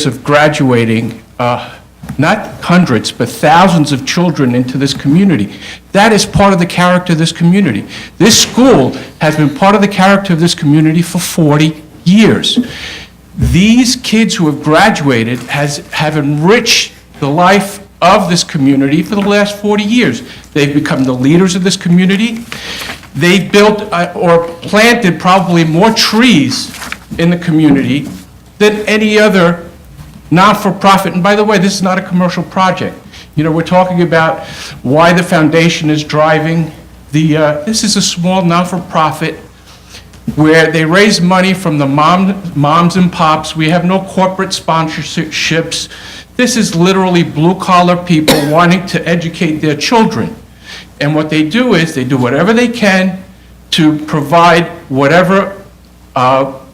of graduating, not hundreds, but thousands of children into this community. That is part of the character of this community. This school has been part of the character of this community for 40 years. These kids who have graduated have enriched the life of this community for the last 40 years. They've become the leaders of this community. They've built or planted probably more trees in the community than any other not-for-profit. And by the way, this is not a commercial project. You know, we're talking about why the foundation is driving this is a small not-for-profit where they raise money from the moms and pops. We have no corporate sponsorships. This is literally blue-collar people wanting to educate their children. And what they do is they do whatever they can to provide whatever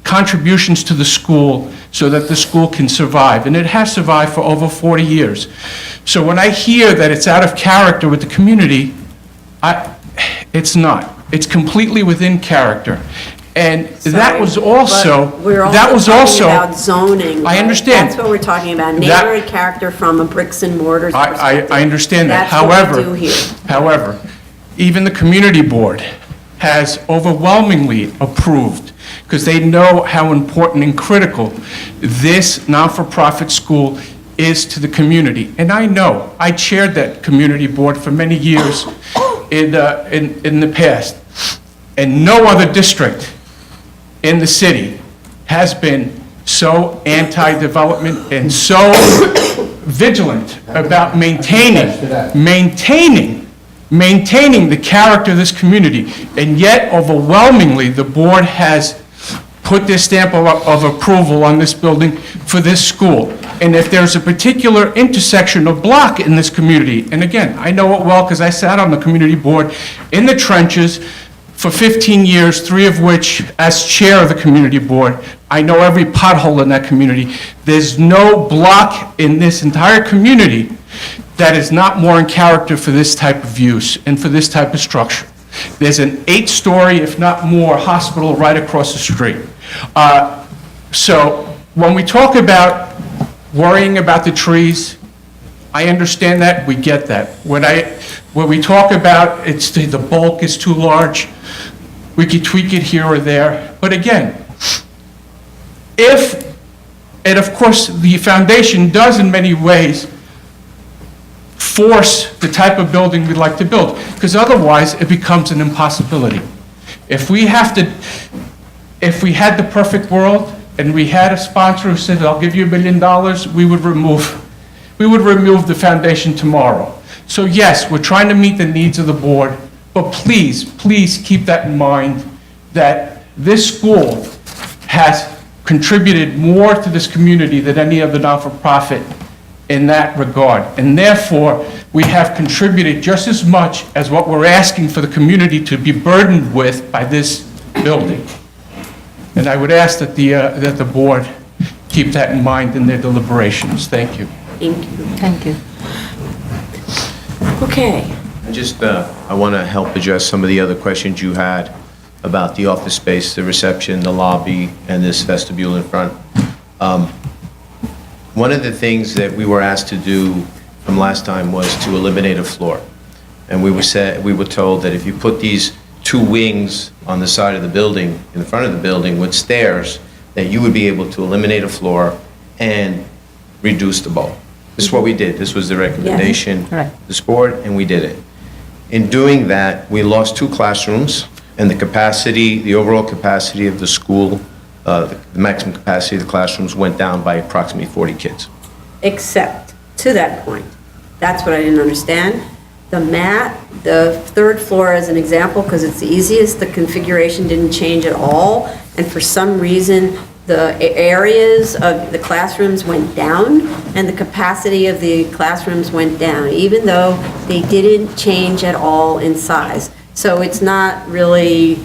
contributions to the school so that the school can survive. And it has survived for over 40 years. So when I hear that it's out of character with the community, it's not. It's completely within character. And that was also, talking about zoning. I right? understand. That's what we're talking about, neighborhood character from a bricks and mortar perspective. I understand that. That's what we do here. However, even the community board has overwhelmingly approved, because they know how important and critical this not-for-profit school is to the community. And I know, I chaired that community board for many years in the past, and no other district in the city has been so anti-development and so vigilant about maintaining the character of this community. And yet, overwhelmingly, the board has put their stamp of approval on this building for this school. And if there's a particular intersection or block in this community, and again, I know it well because I sat on the community board in the trenches for 15 years, 3 of which as chair of the community board. I know every pothole in that community. There's no block in this entire community that is not more in character for this type of use and for this type of structure. There's an 8-story, if not more, hospital right across the street. So when we talk about worrying about the trees, I understand that, we get that. When we talk about the bulk is too large, we could tweak it here or there. But again, and of course, the foundation does in many ways force the type of building we'd like to build, because otherwise it becomes an impossibility. If we had the perfect world and we had a sponsor who said, I'll give you $1 million, we would remove the foundation tomorrow. So yes, we're trying to meet the needs of the board, but please, please keep that in mind that this school has contributed more to this community than any other not-for-profit in that regard. And therefore, we have contributed just as much as what we're asking for the community to be burdened with by this building. And I would ask that the board keep that in mind in their deliberations. Thank you. Thank you. Thank you. Okay. I want to help address some of the other questions you had about the office space, the reception, the lobby, and this vestibule in front. One of the things that we were asked to do from last time was to eliminate a floor. And we were told that if you put these 2 wings on the side of the building, in front of the building with stairs, that you would be able to eliminate a floor and reduce the bulk. This is what we did. This was the recommendation Right. of this board, and we did it. In doing that, we lost 2 classrooms, and the overall capacity of the school, the maximum capacity of the classrooms went down by approximately 40 kids. Except, to that point, that's what I didn't understand. The 3rd floor as an example, because it's the easiest, the configuration didn't change at all, and for some reason, the areas of the classrooms went down, and the capacity of the classrooms went down, even though they didn't change at all in size. So it's not really,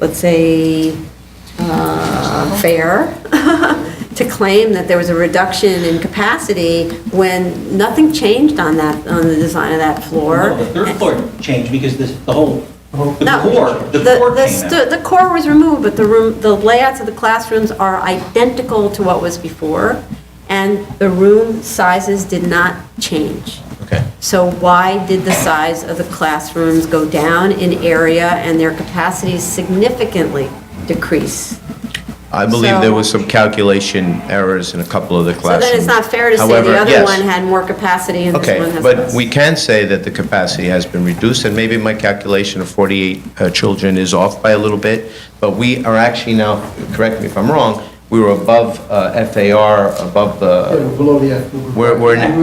let's say, fair to claim that there was a reduction in capacity when nothing changed on the design of that floor. No, the 3rd floor changed because the core came out. The core was removed, but the layouts of the classrooms are identical to what was before. and the room sizes did not change. Okay. So why did the size of the classrooms go down in area and their capacities significantly decrease? I believe there was some calculation errors in a couple of the So classrooms. then it's not fair to say However, the other yes. one had more capacity and this one Okay, has but less. we can say that the capacity has been reduced, and maybe my calculation of 48 children is off by a little bit, but we are actually now, correct me if I'm wrong, we were above FAR, above the, Below the.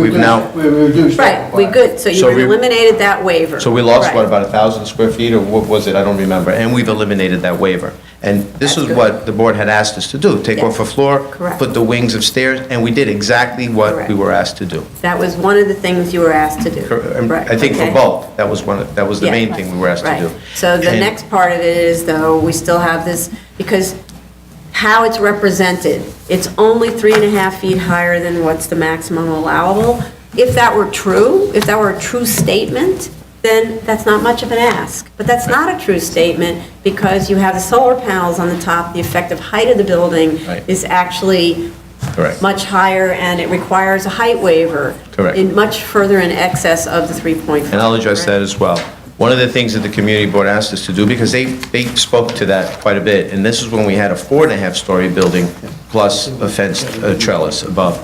we've now, We reduced. Right, we good, so you So we- eliminated that waiver. so we lost, what, Right. about 1,000 square feet, or what was it? I don't remember, and we've eliminated that waiver. And this That's is good. what the board had asked us to do, take Yes. off a floor, Correct. put the wings of stairs, and we did exactly what Correct. we were asked to do. That was one of the things you were asked to do. Right, I think for okay. both, that was that was the Yeah. main thing we were asked to Right. do. So the And- next part of it is, though, we still have this, because how it's represented, it's only 3.5 feet higher than what's the maximum allowable. If that were true, if that were a true statement, then that's not much of an ask. But that's not a true statement, because you have the solar panels on the top, the effective height of the building Right. is actually Correct. much higher, and it requires a height waiver. Correct. In much further in excess of the 3.5. And I'll address that as well. One of the things that the community board asked us to do, because they spoke to that quite a bit, and this is when we had a 4.5-story building plus a fenced trellis above.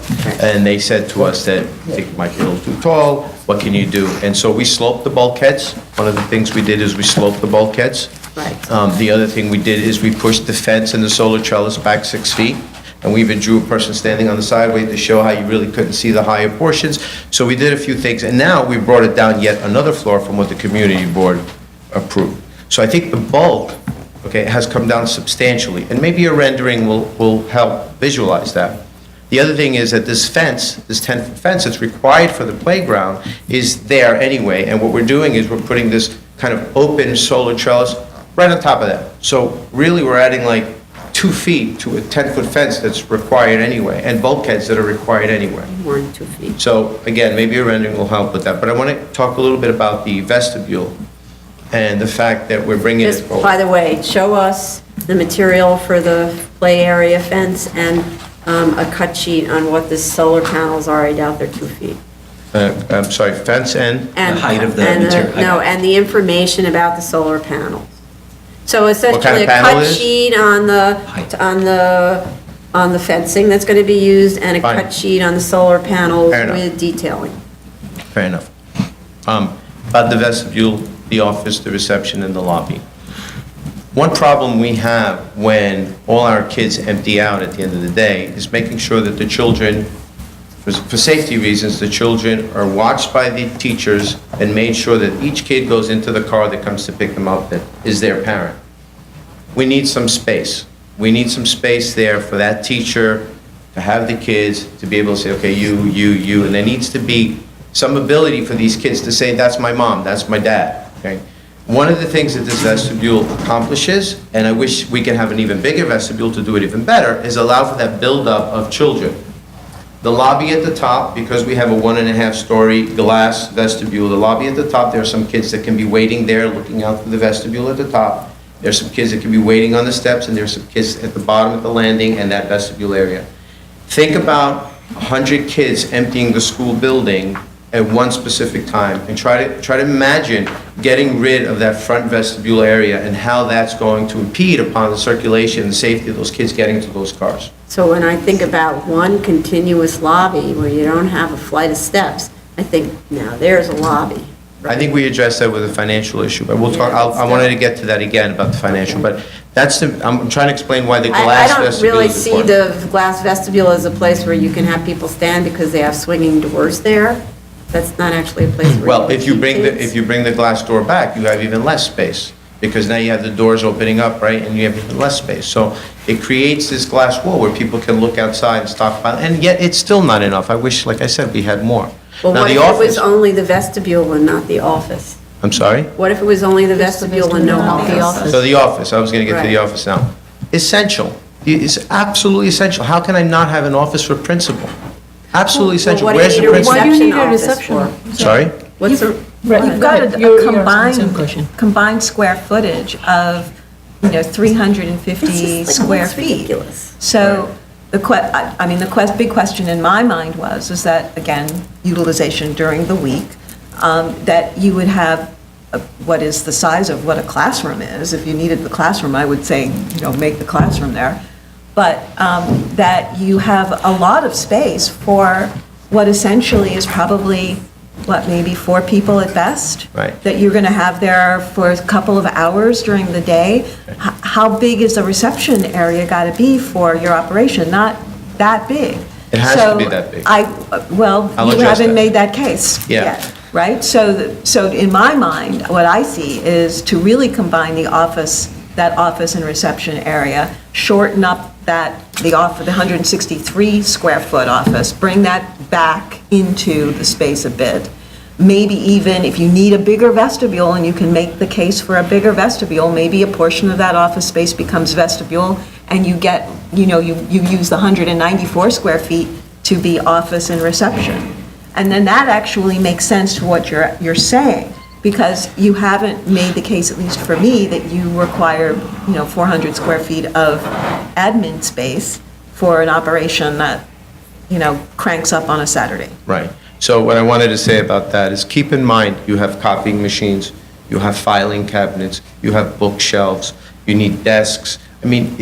And they said to us that, I think it might be a little too tall, what can you do? And so we sloped the bulkheads. One of the things we did is we sloped the bulkheads. Right. The other thing we did is we pushed the fence and the solar trellis back 6 feet. And we even drew a person standing on the sideway to show how you really couldn't see the higher portions. So we did a few things, and now we brought it down yet another floor from what the community board approved. So I think the bulk, okay, has come down substantially, and maybe a rendering will help visualize that. The other thing is that this fence, this 10-foot fence that's required for the playground, is there anyway, and what we're doing is we're putting this kind of open solar trellis right on top of that. So really, we're adding like 2 feet to a 10-foot fence that's required anyway, and bulkheads that are required anyway. More than 2 feet. So again, maybe a rendering will help with that, but I want to talk a little bit about the vestibule and the fact that we're bringing it Just, forward. by the way, show us the material for the play area fence and a cut sheet on what the solar panels are. I doubt they're 2 feet. I'm sorry, fence and? And- The height of the and material. No, and the information about the solar panels. So essentially, a panel cut is? sheet on the, Height. on the fencing that's going to be used, and a Fine. cut sheet on the solar panels Fair enough. with detailing. Fair enough. About the vestibule, the office, the reception, and the lobby. One problem we have when all our kids empty out at the end of the day is making sure that the children, for safety reasons, the children are watched by the teachers and made sure that each kid goes into the car that comes to pick them up that is their parent. We need some space. We need some space there for that teacher to have the kids, to be able to say, okay, you, and there needs to be some ability for these kids to say, that's my mom, that's my dad, okay? One of the things that this vestibule accomplishes, and I wish we could have an even bigger vestibule to do it even better, is allow for that buildup of children. The lobby at the top, because we have a 1.5-story glass vestibule, the lobby at the top, there are some kids that can be waiting there, looking out through the vestibule at the top. There's some kids that can be waiting on the steps, and there's some kids at the bottom of the landing and that vestibule area. Think about 100 kids emptying the school building at one specific time, and try to imagine getting rid of that front vestibule area and how that's going to impede upon the circulation and safety of those kids getting to those cars. So when I think about one continuous lobby where you don't have a flight of steps, I think, now there's a lobby. I think we addressed that with a financial issue, but we'll talk, Yeah, I wanted to get to that again about the financial, but that's I'm trying to explain why the I glass don't vestibule really is see important. the glass vestibule as a place where you can have people stand because they have swinging doors there. That's not actually a place where Well, you if you keep bring kids. if you bring the glass door back, you have even less space, because now you have the doors opening up, right, and you have even less space. So it creates this glass wall where people can look outside and stockpile, and yet it's still not enough. I wish, like I said, we had more. Well, Now, what the if it was office, only the vestibule and not the office? I'm sorry? What if it was only the vestibule and no office? So the office, I was going to get to the Right. office now. Essential. It's absolutely essential. How can I not have an office for principal? Absolutely essential. Well, Where's the what do you need a principal? Why do you need a office reception? for? Sorry? What's the? Right, you've got ahead. a You're combined, question. combined square footage of, 350 It's just like, square that's feet. ridiculous. So big question in my mind is that, again, utilization during the week, that you would have what is the size of what a classroom is. If you needed the classroom, I would say, make the classroom there. But that you have a lot of space for what essentially is probably, maybe 4 people at best? Right. That you're going to have there for a couple of hours during the day. How big is the reception area got to be for your operation? Not that big. It has to be that big. I'll I'll you address haven't that. made that case Yeah. yet, right? So in my mind, what I see is to really combine that office and reception area, shorten up the 163 square foot office, bring that back into the space a bit. Maybe even if you need a bigger vestibule and you can make the case for a bigger vestibule, maybe a portion of that office space becomes vestibule and you get, you use the 194 square feet to be office and reception. And then that actually makes sense to what you're saying, because you haven't made the case, at least for me, that you require, 400 square feet of admin space for an operation that, cranks up on a Saturday. Right. So what I wanted to say about that is keep in mind, you have copying machines, you have filing cabinets, you have bookshelves, you need desks. I mean,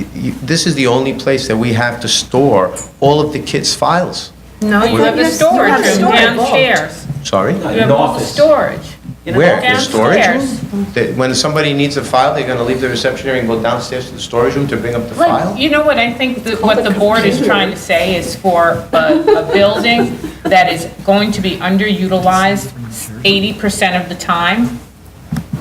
this is the only place that we have to store all of the kids' files. No, you have a storage room downstairs. Sorry? You have all the storage. Where? The storage Downstairs. room? When somebody needs a file, they're gonna leave the reception area and go downstairs to the storage room to bring up the file? You know what I think, what the board is trying to say is for a building that is going to be underutilized 80% of the time,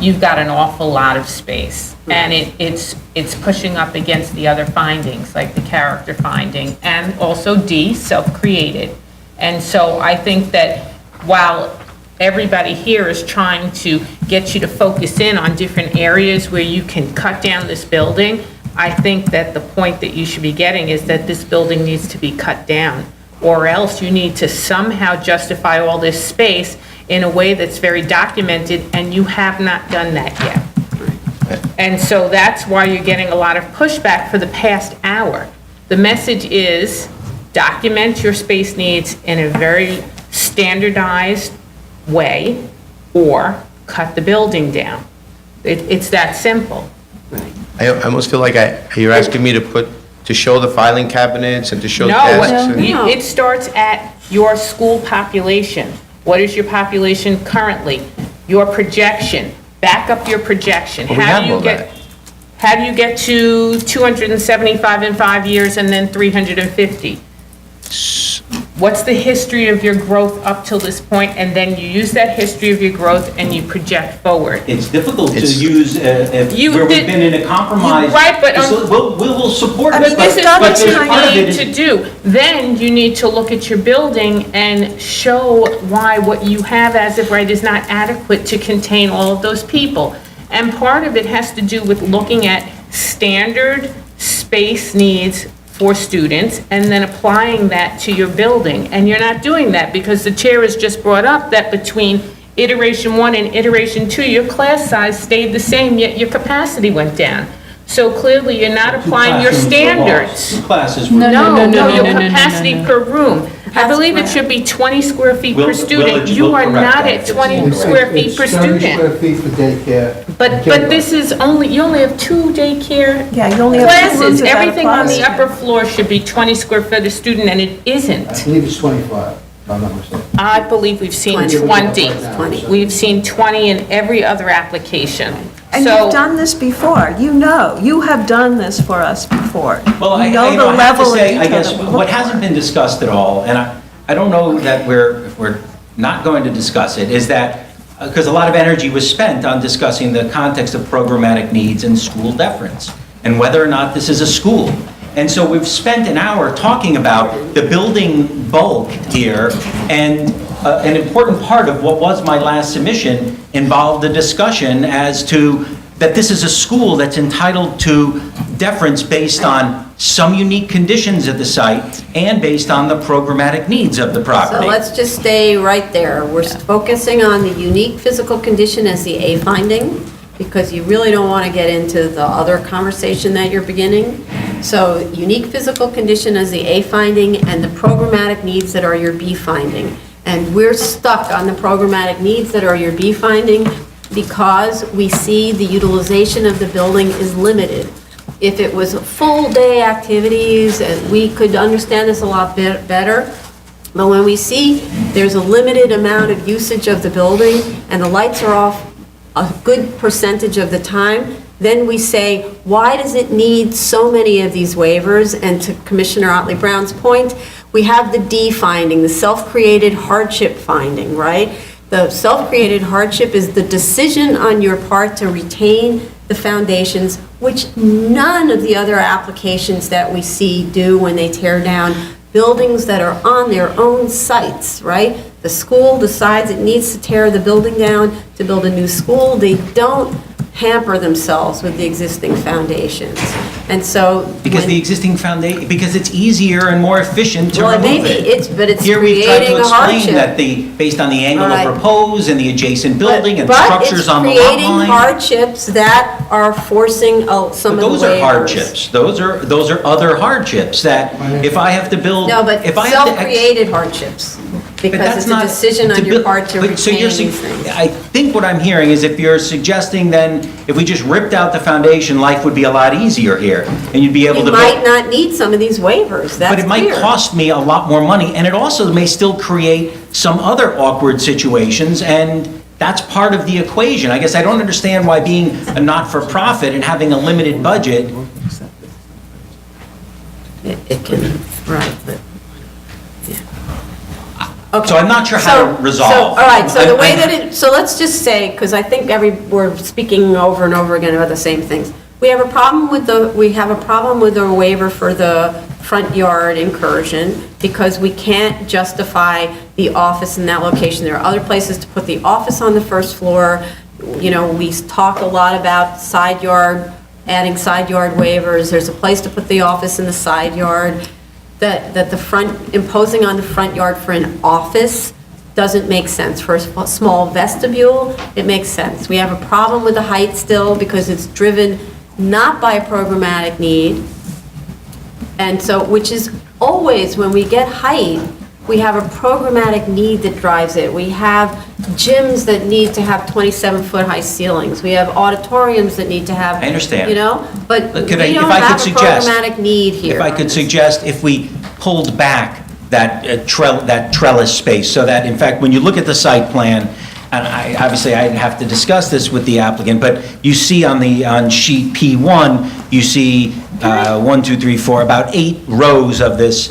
you've got an awful lot of space. And it's pushing up against the other findings, like the character finding, and also D, self-created. And so I think that while everybody here is trying to get you to focus in on different areas where you can cut down this building, I think that the point that you should be getting is that this building needs to be cut down, or else you need to somehow justify all this space in a way that's very documented, and you have not done that yet. And so that's why you're getting a lot of pushback for the past hour. The message is document your space needs in a very standardized way, or cut the building down. It's that simple. I almost feel like you're asking me to show the filing cabinets and to show No, desks. and- it starts at your school population. What is your population currently? Your projection, back up your projection. Well, we have all that. How do you get to 275 in 5 years and then 350? What's the history of your growth up till this point, and then you use that history of your growth and you project forward. It's difficult to It's- use where we've been in a compromise. Right, but We'll support I it, mean, but This is but what there's you part of it need is- to do. Then you need to look at your building and show why what you have as of right is not adequate to contain all of those people. And part of it has to do with looking at standard space needs for students and then applying that to your building. And you're not doing that because the chair has just brought up that between iteration 1 and iteration 2, your class size stayed the same, yet your capacity went down. So clearly, you're not applying your standards. Two classes were. No, your capacity per room. I believe it should be 20 square feet per We'll student. You correct are that. not at 20 square feet per It's 30 square student. feet for daycare. But this is only, you only have 2 daycare Yeah, you only have 2 rooms classes. at that Everything on the class. upper floor should be 20 square foot a student, and it I isn't. believe it's 25, if I'm not mistaken. I believe we've seen 20. 20. We've seen 20 in every other application. And So- you've done this before, you have done this for us before. Well, You know the I have to level of say, I detail guess, that we look what for. hasn't been discussed at all, and I don't know that we're not going to discuss it, is that, because a lot of energy was spent on discussing the context of programmatic needs and school deference, and whether or not this is a school. And so we've spent an hour talking about the building bulk here, and an important part of what was my last submission involved the discussion as to that this is a school that's entitled to deference based on some unique conditions at the site and based on the programmatic needs of the So property. let's just stay right there. We're focusing on the unique physical condition as the A finding, because you really don't want to get into the other conversation that you're beginning. So unique physical condition is the A finding, and the programmatic needs that are your B finding. And we're stuck on the programmatic needs that are your B finding because we see the utilization of the building is limited. If it was full-day activities, and we could understand this a lot better, but when we see there's a limited amount of usage of the building and the lights are off a good percentage of the time, then we say, why does it need so many of these waivers? And to Commissioner Otley Brown's point, we have the D finding, the self-created hardship finding, right? The self-created hardship is the decision on your part to retain the foundations, which none of the other applications that we see do when they tear down buildings that are on their own sites, right? The school decides it needs to tear the building down to build a new school. They don't hamper themselves with the existing foundations. And so. Because the existing foundation, because it's easier and more efficient to Well, it may remove be, it. but it's Here we've tried creating to a explain hardship. that based on the angle All right. of repose and the adjacent building and But structures on the lot it's creating line. hardships that are forcing some of the waivers. Those are hardships. Those are other hardships that if I have to build. No, but if I have to self-created hardships, But because that's it's a not- decision on your build- part to but so retain you're these sug- things. I think what I'm hearing is if you're suggesting then, if we just ripped out the foundation, life would be a lot easier here, and you'd be able You to might build. not need some of these waivers, that's But it might clear. cost me a lot more money, and it also may still create some other awkward situations, and that's part of the equation. I guess I don't understand why being a not-for-profit and having a limited budget. It can, right, but, yeah. Okay. So I'm not sure how So- to resolve. So, all right, so the way I- that it, so let's just say, because I think we're speaking over and over again about the same things. We have a problem with the waiver for the front yard incursion because we can't justify the office in that location. There are other places to put the office on the first floor. You know, we talk a lot about side yard, adding side yard waivers. There's a place to put the office in the side yard. That the front, imposing on the front yard for an office doesn't make sense. For a small vestibule, it makes sense. We have a problem with the height still because it's driven not by a programmatic need. And so, which is always, when we get height, we have a programmatic need that drives it. We have gyms that need to have 27-foot high ceilings. We have auditoriums that need to have. I understand. You know, but we Could I- if don't I could have a suggest- programmatic need here. If I on could this. suggest, if we pulled back that trellis space, so that, in fact, when you look at the site plan, and obviously I have to discuss this with the applicant, but you see on sheet P1, you see 1, 2, 3, 4, about 8 rows of these,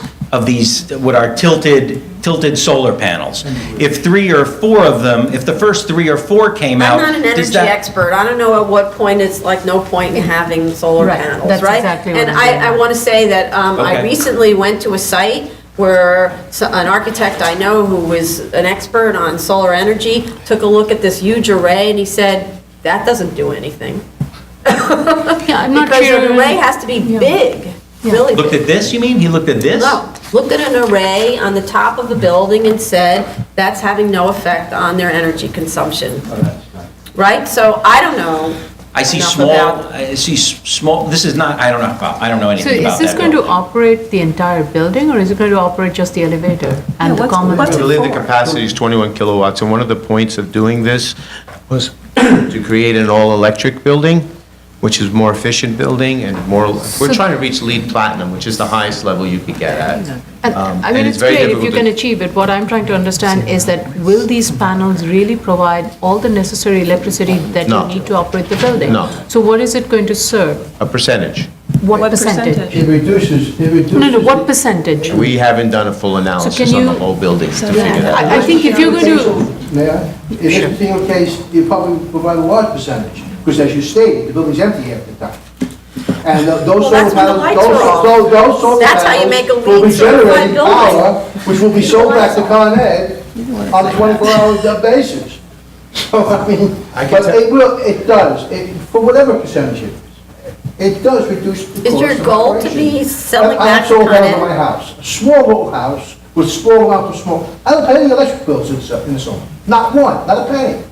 what are tilted solar panels. If 3 or 4 of them, if the first 3 or 4 came out. I'm not an does energy that- expert. I don't know at what point it's like no point in having solar Right, panels, that's right? exactly what And I'm saying. I want to say that I Okay. recently went to a site where an architect I know who was an expert on solar energy took a look at this huge array and he said, that doesn't do anything. Yeah, I'm not Because sure. an array has to be big, really big. Looked at this, you mean? He looked at this? No, looked at an array on the top of the building and said, that's having no effect on their energy consumption. Right? So I don't know. I see enough small, about- I see small, this is not, I don't know So anything is about this that going to building. operate the entire building, or is it going to operate just the elevator and the what's- common? what's I it believe the for? capacity is 21 kilowatts, and one of the points of doing this was to create an all-electric building, which is more efficient building and more, we're trying to reach LEED Platinum, which is the highest level you could get at. And, I mean, it's very great if you difficult can to- achieve it. What I'm trying to understand is that will these panels really provide all the necessary electricity that No. you need to operate the building? No. So what is it going to serve? A percentage. What What percentage? percentage? It reduces. No, what percentage? We haven't done a full analysis can on the you- whole building to figure that out. I think if you're going to, May I? In this particular case, you probably provide a large percentage, because as you stated, the building's empty half the time. And those Well, solar that's when the panels, lights are off. those solar That's how you make a panels will be LEED certified generating building. power, which will be sold back to Con Ed on a 24-hour basis. So, I mean, I can but tell- it does, for whatever percentage it is. It does reduce the cost Is your of goal to operation. be selling I back have to solar Con panels on Ed? my house, a small little house with small amount of smoke. I don't pay any electric bills in the summer, not one, not a penny.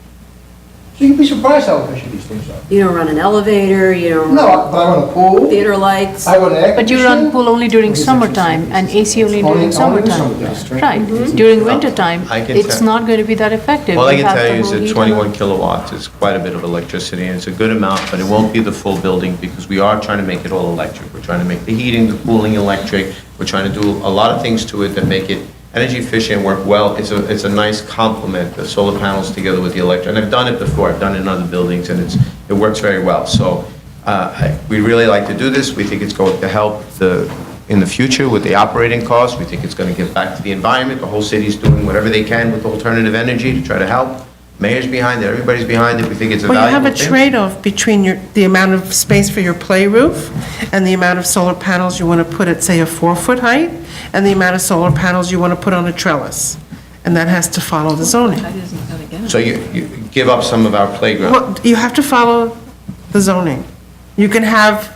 So you'd be surprised how efficient these things are. You don't run an elevator, you don't No, run but I run a pool, theater lights. I run an air But you conditioning. run pool only during summertime and AC only Only- during only summertime. summertime. Right, during wintertime, I can it's tell- not going to be that effective. All I You can have tell the you is whole that heat 21 on. kilowatts is quite a bit of electricity, and it's a good amount, but it won't be the full building, because we are trying to make it all electric. We're trying to make the heating, the cooling electric. We're trying to do a lot of things to it that make it energy efficient, work well. It's a nice complement, the solar panels together with the electric. And I've done it before, I've done it in other buildings, and it works very well. So we really like to do this. We think it's going to help in the future with the operating costs. We think it's going to give back to the environment. The whole city's doing whatever they can with alternative energy to try to help. Mayor's behind it, everybody's behind it. We think it's a Well, you valuable have a thing. trade-off between the amount of space for your play roof and the amount of solar panels you want to put at, say, a 4-foot height, and the amount of solar panels you want to put on a trellis. And that has to follow the zoning. That isn't gonna get it. So you give up some of our playground. Well, you have to follow the zoning. You can have,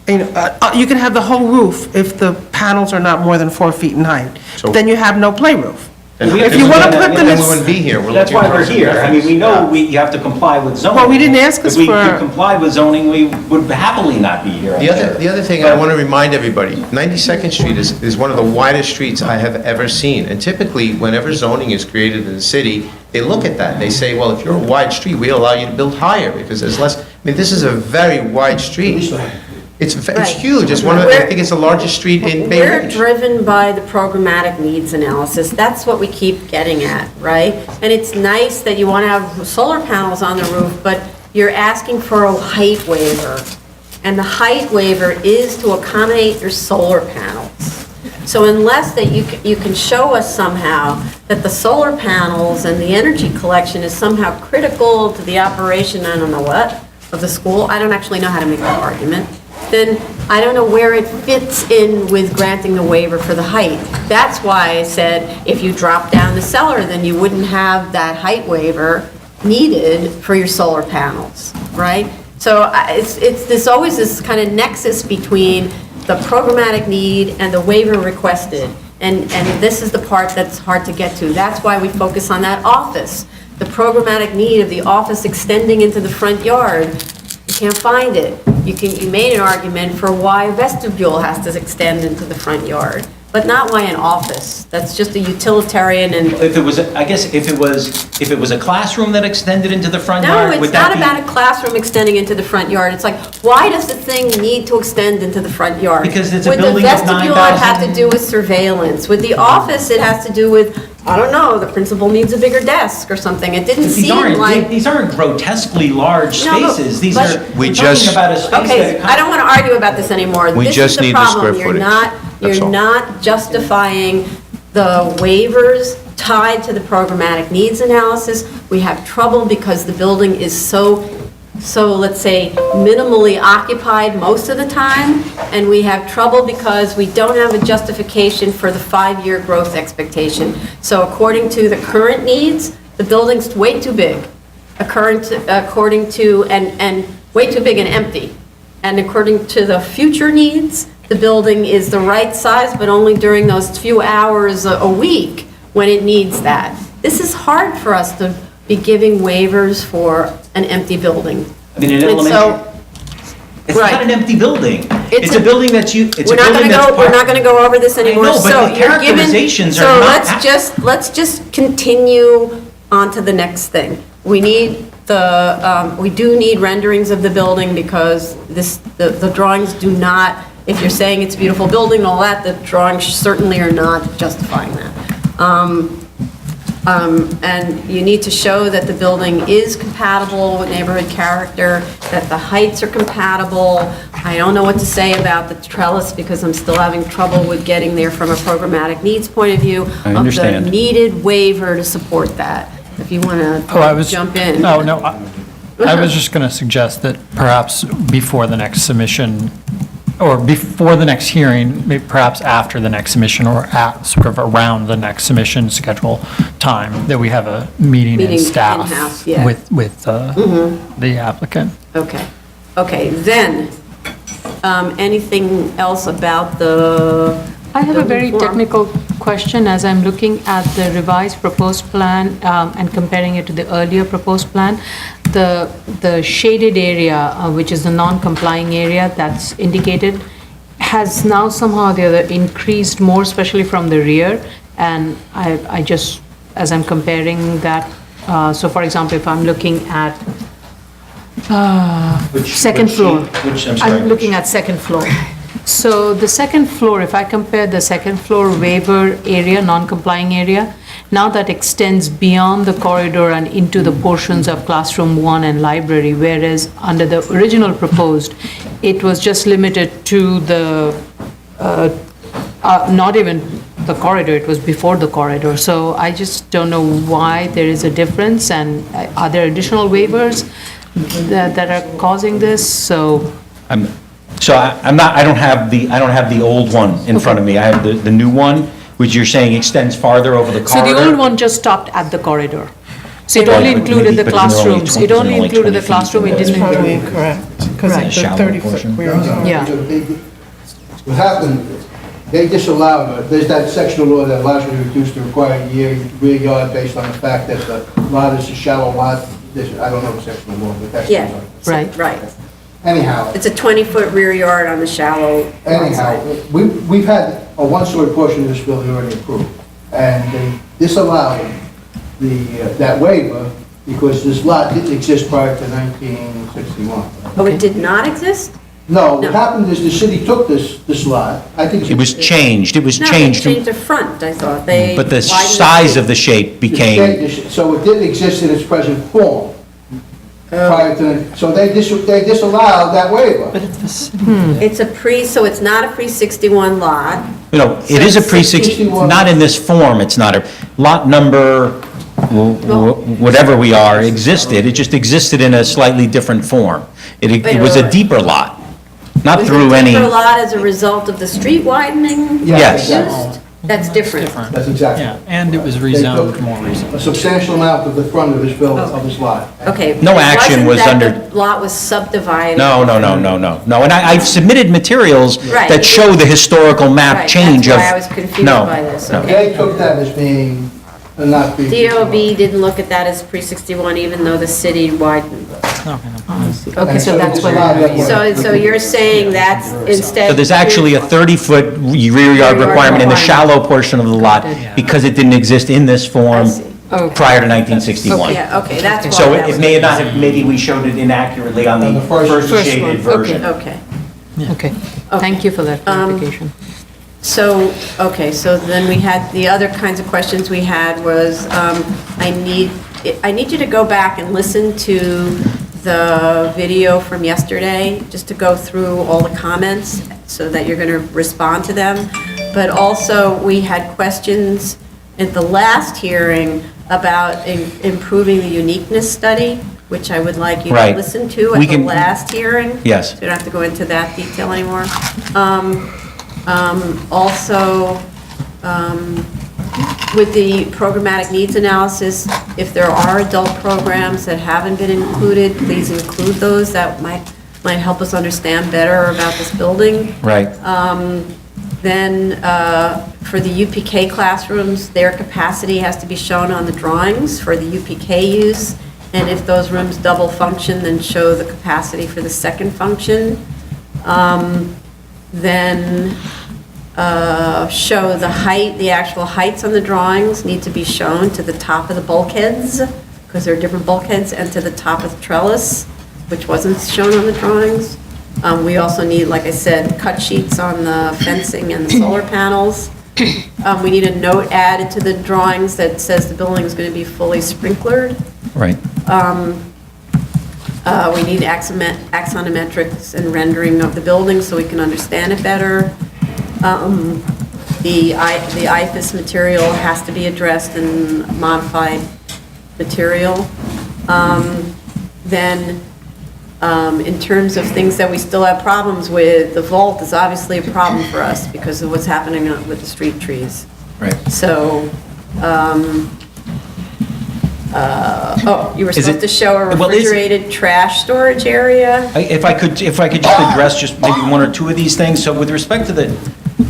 you can have the whole roof if the panels are not more than 4 feet in height. So- Then you have no play roof. And If you want to put them Then in... we wouldn't be here. We're That's looking why for we're some here. I mean, we know reference. you have to comply with zoning. Well, we didn't ask us If we for- could comply with zoning, we would happily not be here. I'm sure. The other thing I want to remind everybody, 92nd Street is one of the widest streets I have ever seen. And typically, whenever zoning is created in the city, they look at that. They say, well, if you're a wide street, we allow you to build higher because there's less. I mean, this is a very wide street. It's Right. huge. It's one of, I think it's the largest street in Bay We're Ridge. driven by the programmatic needs analysis. That's what we keep getting at, right? And it's nice that you want to have solar panels on the roof, but you're asking for a height waiver. And the height waiver is to accommodate your solar panels. So unless that you can show us somehow that the solar panels and the energy collection is somehow critical to the operation, I don't know what, of the school, I don't actually know how to make that argument, then I don't know where it fits in with granting the waiver for the height. That's why I said if you drop down the cellar, then you wouldn't have that height waiver needed for your solar panels, right? So there's always this kind of nexus between the programmatic need and the waiver requested. And this is the part that's hard to get to. That's why we focus on that office. The programmatic need of the office extending into the front yard, you can't find it. You made an argument for why vestibule has to extend into the front yard, but not why an office. That's just a utilitarian and, If it was, I guess, if it was a classroom that extended into the front no, yard, it's would not that be? about a classroom extending into the front yard. It's like, why does the thing need to extend into the front yard? Because it's a building of With the vestibule, it has 9,000 to do with surveillance. With the office, it has to do with, I don't know, the principal needs a bigger desk or something. It didn't These seem like. these aren't grotesquely large No, but- spaces. These but- are, We we're just- talking about a space that. Okay, I don't want to argue about this anymore. We just need the square This is the footage. problem. That's You're all. not justifying the waivers tied to the programmatic needs analysis. We have trouble because the building is so, let's say, minimally occupied most of the time, and we have trouble because we don't have a justification for the 5-year growth expectation. So according to the current needs, the building's way too big. According to, and way too big and empty. And according to the future needs, the building is the right size, but only during those few hours a week when it needs that. This is hard for us to be giving waivers for an empty building. I mean, in And elementary, so, it's right. not an empty building. It's It's a building that's it's a we're not building gonna that's. go, we're not gonna go over this anymore. know, but So the you're given- characterizations are So not- let's just continue on to the next thing. We need we do need renderings of the building because the drawings do not, if you're saying it's a beautiful building and all that, the drawings certainly are not justifying that. And you need to show that the building is compatible with neighborhood character, that the heights are compatible. I don't know what to say about the trellis because I'm still having trouble with getting there from a programmatic needs point of view. I understand. Of the needed waiver to support that. If you want to jump in. Oh, no, I was just going to suggest that perhaps before the next submission, or before the next hearing, perhaps after the next submission, or at, sort of around the next submission schedule time, that we have a meeting Meeting in staff in-house, yeah. with the applicant. Okay, then, anything else about the I have a building very form? technical question as I'm looking at the revised proposed plan and comparing it to the earlier proposed plan. the shaded area, which is the non-complying area that's indicated, has now somehow or the other increased more, especially from the rear. And I just, as I'm comparing that, so for example, if I'm looking at second floor. I'm looking at second floor. So the second floor, if I compare the second floor waiver area, non-complying area, now that extends beyond the corridor and into the portions of classroom 1 and library, whereas under the original proposed, it was just limited to the, not even the corridor, it was before the corridor. So I just don't know why there is a difference, and are there additional waivers that are causing this? So I don't have the old one in front of me. I have the new one, which you're saying extends farther over the So corridor. the old one just stopped at the corridor. So it Right, only but included maybe- the but they're only classrooms. 20 It only they're only included the 20 feet. classroom, it didn't Probably include. incorrect, because Right. it's the Shallow 30-foot portion. rear yard. Yeah. What happened, they disallowed, there's that section of law that allows you to reduce the required rear yard based on the fact that the lot is a shallow lot. I don't know the section of law, but that's. Yeah. Right. Right. Anyhow, It's a 20-foot rear yard on the shallow lot anyhow, side. we've had a one-story portion of this building already approved, and they disallowed that waiver because this lot didn't exist prior to 1961. Oh, it did not exist? No, No. what happened is the city took this lot, I think. It was changed, No, they changed, changed the front, I thought. They but the widened size of the shape became, So it didn't exist in its present form Oh. prior to, so they disallowed that waiver. It's so it's not a pre-61 lot. it is a So pre-60, not in this form, it's not a, lot number, whatever we are, existed, it just existed in a slightly different form. It was a Wait. deeper lot, not Was through it any, a deeper lot as a result of the street widening? Yes. Used? That's different. That's exactly. Yeah, and it was They rezoned took more recently. a substantial amount of the front of this building, of this lot. Okay. No it action wasn't was that under- the lot was subdivided. no, and I've submitted materials Right. that show the historical Right, map that's change of. why I was confused No, by this, no. okay. They took that as being not being. DOB didn't look at that as pre-61 even though the city widened. Okay, so that's what. So you're saying that's instead. So there's actually a 30-foot rear yard requirement in the shallow portion of the lot because it didn't exist in this form I see. prior to 1961. Yeah, okay, that's why. So that it was- may not have, maybe we showed it inaccurately on the first First shaded one, version. Okay. Okay, thank you for that clarification. So, okay, so then we had, the other kinds of questions we had was, I need you to go back and listen to the video from yesterday, just to go through all the comments, so that you're going to respond to them. But also, we had questions at the last hearing about improving the uniqueness study, which I would like you to Right. listen to We at the can- last hearing. Yes. So you don't have to go into that detail anymore. Also, with the programmatic needs analysis, if there are adult programs that haven't been included, please include those. That might help us understand better about this building. Right. Then, for the UPK classrooms, their capacity has to be shown on the drawings for the UPK use. And if those rooms double function, then show the capacity for the second function. Then show the height, the actual heights on the drawings need to be shown to the top of the bulkheads, because there are different bulkheads, and to the top of the trellis, which wasn't shown on the drawings. We also need, like I said, cut sheets on the fencing and the solar panels. We need a note added to the drawings that says the building is going to be fully sprinklered. Right. We need axonometrics and rendering of the building so we can understand it better. The IFAS material has to be addressed in modified material. Then, in terms of things that we still have problems with, the vault is obviously a problem for us because of what's happening with the street trees. Right. So, you were Is it- supposed to show a well, is it- refrigerated trash storage area? If I could just address just maybe one or two of these things. So with respect to the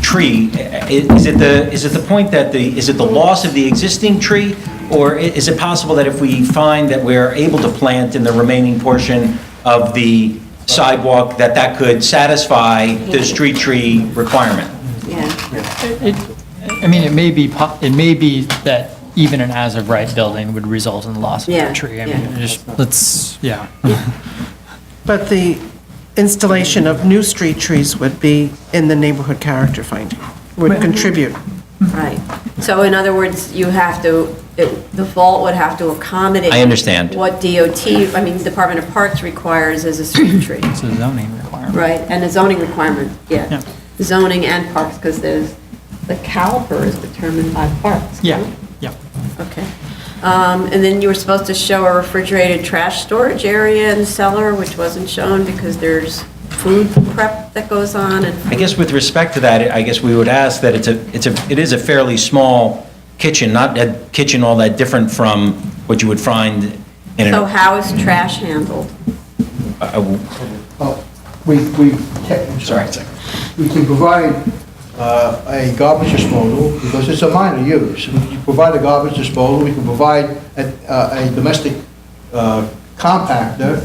tree, is it the point that is it the loss of the existing tree? Or is it possible that if we find that we're able to plant in the remaining portion of the sidewalk, that could satisfy the street tree requirement? Yeah. I mean, it may be that even an as-of-right building would result in the loss of Yeah, that tree. I yeah. mean, let's, yeah. But the installation of new street trees would be in the neighborhood character finding, would contribute. Right. So in other words, you have to, the vault would have to accommodate. I understand. What Department of Parks requires as a street tree. It's a zoning requirement. Right, and a zoning requirement, yeah. Yeah. Zoning and parks, because the caliper is determined by parks. Yeah, correct? yeah. Okay. And then you were supposed to show a refrigerated trash storage area in the cellar, which wasn't shown because there's food prep that goes on and. I guess with respect to that, I guess we would ask that it is a fairly small kitchen, not a kitchen all that different from what you would find in So an... how is trash handled? Oh, we Sorry. we can provide a garbage disposal, because it's a minor use. We can provide a garbage disposal, we can provide a domestic compactor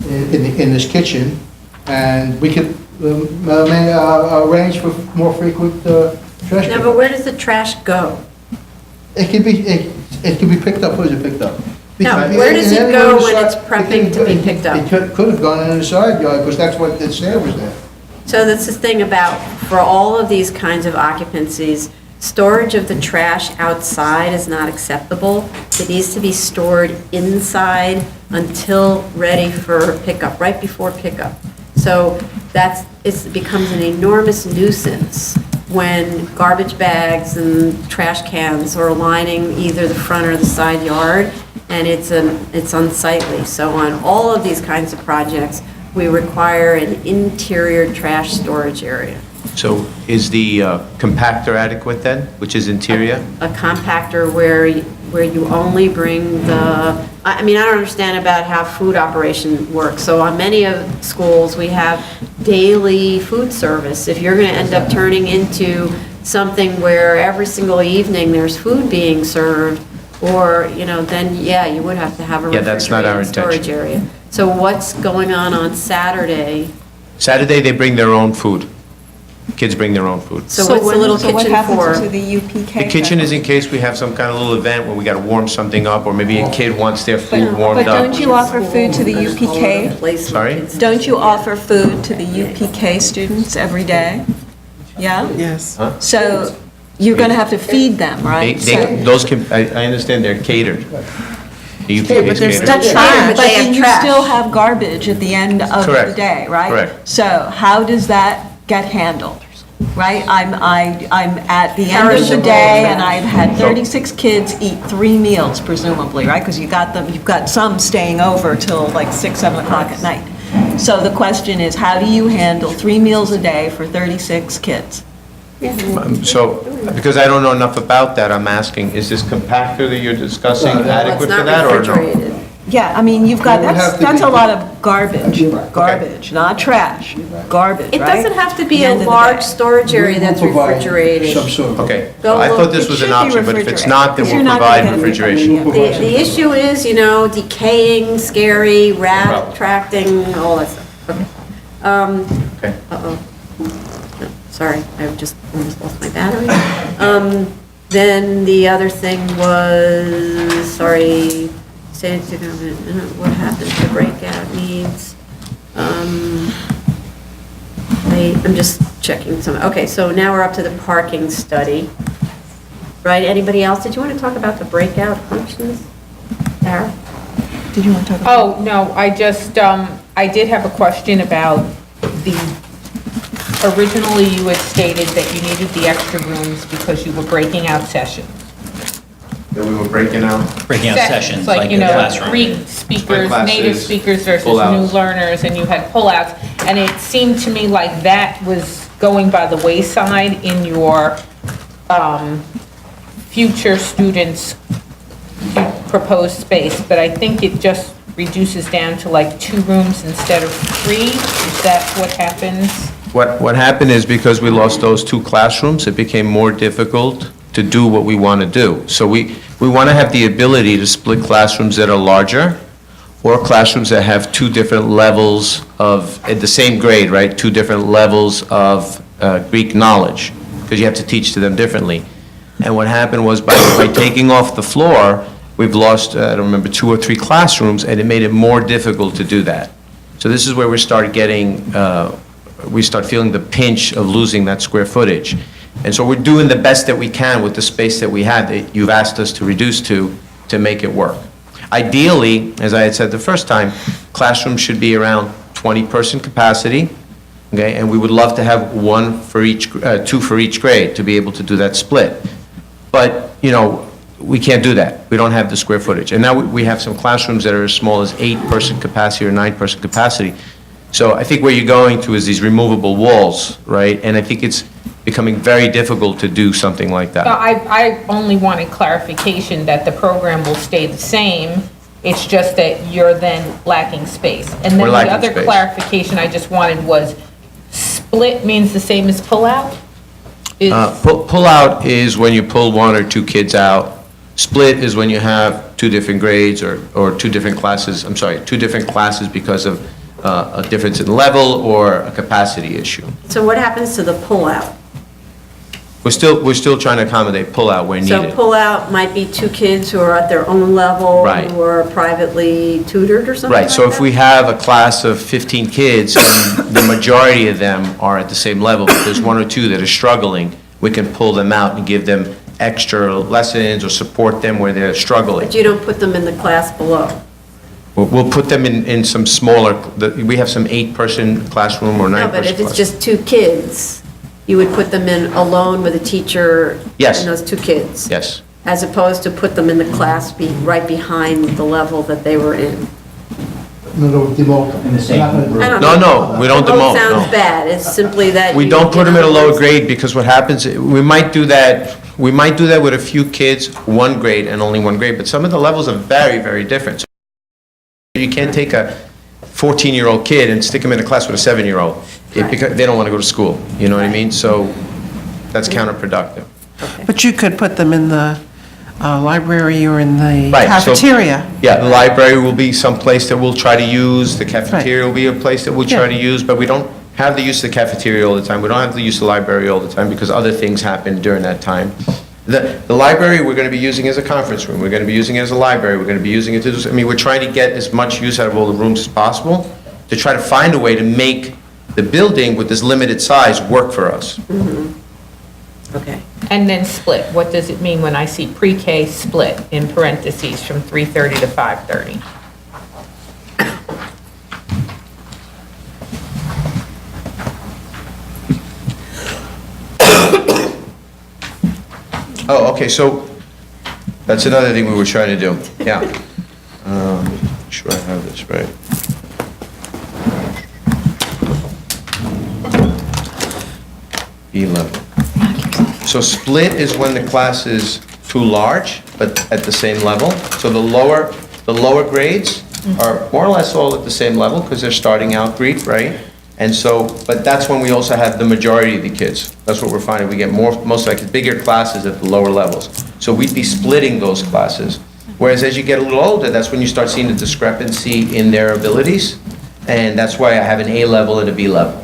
in this kitchen, and we could arrange for more frequent trash. No, but where does the trash go? It can be picked up. Where is it picked up? No, Because where does it in go the when it's side- prepping to be picked up? It could have gone in the side yard, because that's what it said was there. So that's the thing about, for all of these kinds of occupancies, storage of the trash outside is not acceptable. It needs to be stored inside until ready for pickup, right before pickup. So it becomes an enormous nuisance when garbage bags and trash cans are lining either the front or the side yard, and it's unsightly. So on all of these kinds of projects, we require an interior trash storage area. So is the compactor adequate then, which is interior? A compactor where you only bring I don't understand about how food operation works. So on many of schools, we have daily food service. If you're going to end up turning into something where every single evening there's food being served, or, then, yeah, you would have to have a Yeah, that's not our refrigerated storage area. So what's going on Saturday? Saturday, they bring their own food. Kids bring their own food. So what's the little So what kitchen happens for? to the UPK? The kitchen is in case we have some kind of little event where we got to warm something up, or maybe a kid wants their food warmed But up. don't you offer food to the All over the UPK? place. Sorry? Don't you offer food to the UPK students every day? Yeah? Yes. So you're going to have to feed them, right? I understand they're catered. The UPK but is there's catered. That's But fine, but they have then you trash. still have garbage at the end of the Correct. day, right? Correct. So how does that get handled? Right? I'm at the end of the Perishable day, and trash. I've had 36 kids eat 3 meals presumably, right? Because you've got some staying over till like 6, 7 o'clock at night. So the question is, how do you handle 3 meals a day for 36 kids? So, because I don't know enough about that, I'm asking, is this compactor that you're discussing No, no, adequate It's for not that, or no? refrigerated. Yeah, I mean, you've got, It would have to that's be- a lot of garbage, not trash, garbage, It right? doesn't have to The be a end of the large day. storage area that's We will provide refrigerated. Some sort of. Okay, Go I look. thought this It was should an be option, but if it's refrigerated, not, then because we'll you're not provide gonna get refrigeration. The issue is, decaying, scary, rat attracting, all that stuff. Okay. Okay. Uh-oh. No, sorry, I just almost lost my battery. Then the other thing was, sorry, state to government, what happened to breakout needs? I'm just checking some, okay, so now we're up to the parking study. Right, anybody else? Did you want to talk about the breakout functions? Tara? Did you want to talk about? Oh, no, I just, I did have a question about originally you had stated that you needed the extra rooms because you were breaking out sessions. That we were breaking out? Breaking out sessions, like in you the know, classroom. Greek speakers, Like native classes, speakers versus new pullouts. learners, and you had pullouts. And it seemed to me like that was going by the wayside in your future students' proposed space. But I think it just reduces down to like 2 rooms instead of 3. Is that what happens? What happened is because we lost those 2 classrooms, it became more difficult to do what we want to do. So we want to have the ability to split classrooms that are larger, or classrooms that have 2 different levels of, at the same grade, right? 2 different levels of Greek knowledge, because you have to teach to them differently. And what happened was by taking off the floor, we've lost, I don't remember, 2 or 3 classrooms, and it made it more difficult to do that. So this is where we start getting, we start feeling the pinch of losing that square footage. And so we're doing the best that we can with the space that we had, that you've asked us to reduce to make it work. Ideally, as I had said the first time, classrooms should be around 20-person capacity, okay? And we would love to have 1 for each, 2 for each grade to be able to do that split. But, you know, we can't do that. We don't have the square footage. And now we have some classrooms that are as small as 8-person capacity or 9-person capacity. So I think where you're going to is these removable walls, right? And I think it's becoming very difficult to do something like that. I only wanted clarification that the program will stay the same. It's just that you're then lacking space. And then We're the lacking other space. clarification I just wanted was, split means the same as pull-out? Pull out is when you pull 1 or 2 kids out. Split is when you have 2 different grades or 2 different classes, 2 different classes because of a difference in level or a capacity issue. So what happens to the pull-out? We're still trying to accommodate pull-out where So needed. pull-out might be 2 kids who are at their own level, Right. who are privately tutored or something Right, like so if that? we have a class of 15 kids, and the majority of them are at the same level, but there's 1 or 2 that are struggling, we can pull them out and give them extra lessons or support them where they're struggling. But you don't put them in the class below? We'll put them in some smaller, we have some 8-person classroom or 9-person No, but if it's just 2 kids, you would put them in alone with a teacher? Yes. And those 2 kids? Yes. As opposed to put them in the class right behind the level that they were in? No, demote them. In the same I don't No, know. no, we don't demote, Demote sounds no. bad, it's simply that. We you- don't put them at a lower you know, grade because what happens, we might do that with a few kids, 1 grade and only 1 grade, but some of the levels are very, very different. So you can't take a 14-year-old kid and stick him in a class with a 7-year-old, Right. because they don't want to go to school, you know what I mean? So that's counterproductive. But you could put them in the library or in the Right, so- cafeteria. Yeah, the library will be some place that we'll try to use, the cafeteria will be a place that we'll try Yeah. to use, but we don't have the use of the cafeteria all the time, we don't have the use of the library all the time, because other things happen during that time. The library, we're going to be using as a conference room, we're going to be using it as a library, we're going to be using it to, we're trying to get as much use out of all the rooms as possible, to try to find a way to make the building with this limited size work for us. Okay. And then split, what does it mean when I see pre-K split in parentheses from 3:30 to 5:30? Oh, okay, so, that's another thing we were trying to do, yeah. Make sure I have this right. E11. So split is when the class is too large, but at the same level. So the lower grades are more or less all at the same level, because they're starting out Greek, right? And so, but that's when we also have the majority of the kids. That's what we're finding, we get most like bigger classes at the lower levels. So we'd be splitting those classes. Whereas as you get a little older, that's when you start seeing the discrepancy in their abilities. And that's why I have an A level and a B level.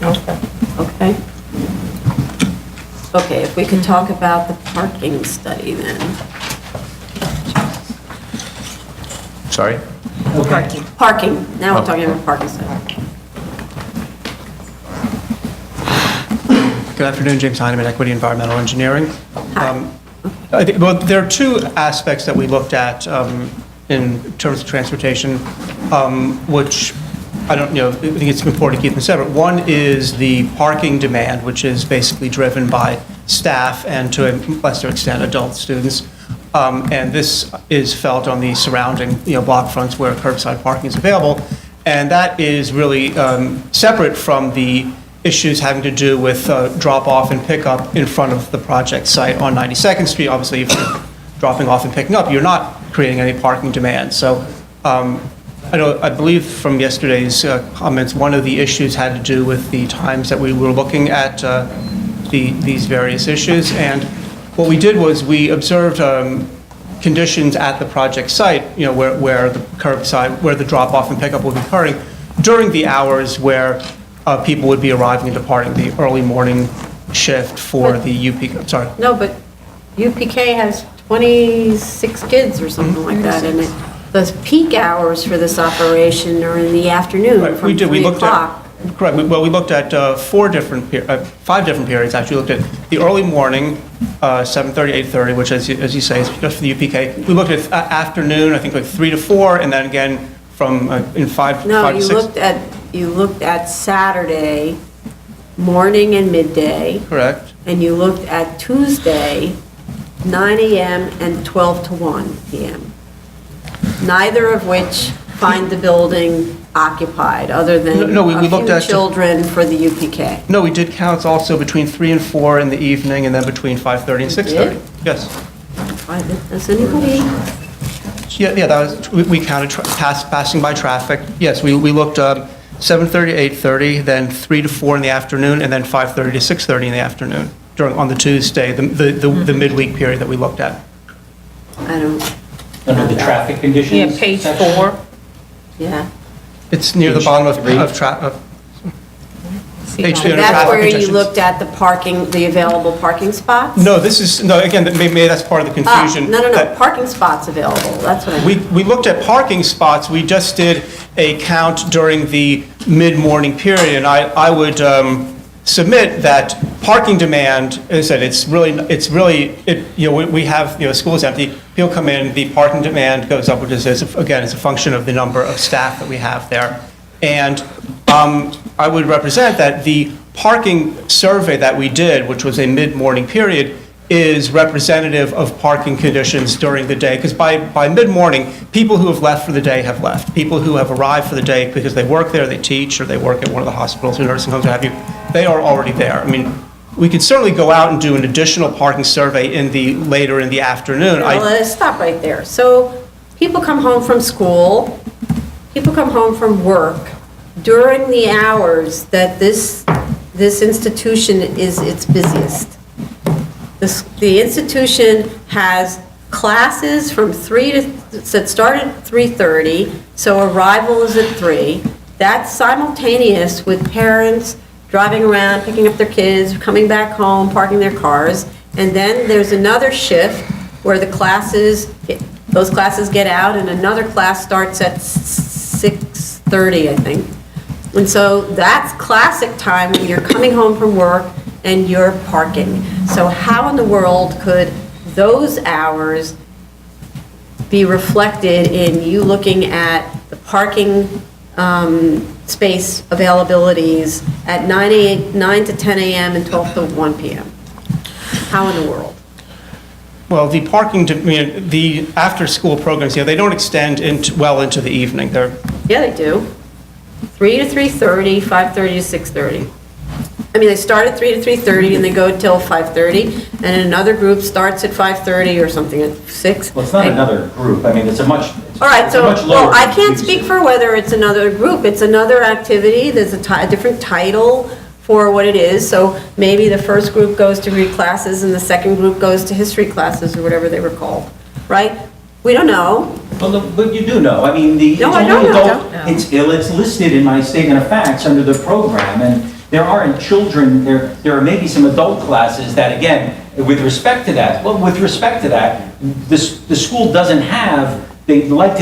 Okay. Okay. Okay, if we could talk about the parking study then. Sorry? Parking, now we're talking about parking study. Good afternoon, James Heineman, Equity Environmental Engineering. Well, there are 2 aspects that we looked at in terms of transportation, which I think it's important to keep them separate. One is the parking demand, which is basically driven by staff and to a lesser extent adult students. And this is felt on the surrounding, block fronts where curbside parking is available. And that is really separate from the issues having to do with drop-off and pickup in front of the project site on 92nd Street. Obviously, if you're dropping off and picking up, you're not creating any parking demand. So I believe from yesterday's comments, one of the issues had to do with the times that we were looking at these various issues. And what we did was we observed conditions at the project site, where the curbside, where the drop-off and pickup would be occurring during the hours where people would be arriving and departing the early morning shift for the UP, sorry. No, but UPK has 26 kids or something like that, and the peak hours for this operation are in the afternoon Right, from we did. 3 We looked o'clock. at, correct, we looked at 5 different periods, actually. We looked at the early morning, 7:30, 8:30, which, as you say, is just for the UPK. We looked at afternoon, I think like 3 to 4, and then again from, in 5 No, to 6. you looked at Saturday, morning and midday, Correct. and you looked at Tuesday, 9 AM and 12 to 1 PM. Neither of which find the building occupied, other than No, we a looked few at- children for the UPK. No, we did counts also between 3 and 4 in the evening, and then between 5:30 and 6:30. Yes. Does anybody? Yeah, that was, we counted passing by traffic. Yes, we looked 7:30 to 8:30, then 3 to 4 in the afternoon, and then 5:30 to 6:30 in the afternoon on the Tuesday, the midweek period that we looked at. I don't, Under the traffic conditions? Yeah, page section? 4. yeah. It's near the Page bottom of 3. See, Page no. 2 under That's traffic where you conditions. looked at the parking, the available parking spots? No, again, maybe that's part of the confusion. No, that parking spots available, that's what I mean. We looked at parking spots, we just did a count during the mid-morning period, and I would submit that parking demand, as I said, we have, school is empty, people come in, the parking demand goes up, which is, again, is a function of the number of staff that we have there. And I would represent that the parking survey that we did, which was a mid-morning period, is representative of parking conditions during the day, because by mid-morning, people who have left for the day have left. People who have arrived for the day because they work there, they teach, or they work at one of the hospitals or nursing homes, what have you, they are already there. I mean, we could certainly go out and do an additional parking survey later in the afternoon. Well, let's stop right there. So people come home from school, people come home from work during the hours that this institution is its busiest. The institution has classes from 3 to, that start at 3:30, so arrival is at 3. That's simultaneous with parents driving around, picking up their kids, coming back home, parking their cars. And then there's another shift where those classes get out, and another class starts at 6:30, I think. And so that's classic time when you're coming home from work and you're parking. So how in the world could those hours be reflected in you looking at the parking space availabilities at 9 to 10 a.m. and 12 to 1 p.m.? How in the world? Well, the the after-school programs, they don't extend well into the evening. Yeah, they do. 3 to 3:30, 5:30 to 6:30. I mean, they start at 3 to 3:30 and they go till 5:30, and another group starts at 5:30 or something at 6. Well, it's not another group. I mean, it's a much, All right, it's a so, much lower. well, I can't speak for whether it's another group. It's another activity. There's a different title for what it is. So maybe the first group goes to Greek classes and the second group goes to history classes or whatever they were called, right? We don't know. Well, but you do know. I mean, No, I don't know. It's listed in my statement of facts under the program, and there aren't children, there are maybe some adult classes that, again, with respect to that, the school doesn't have, they want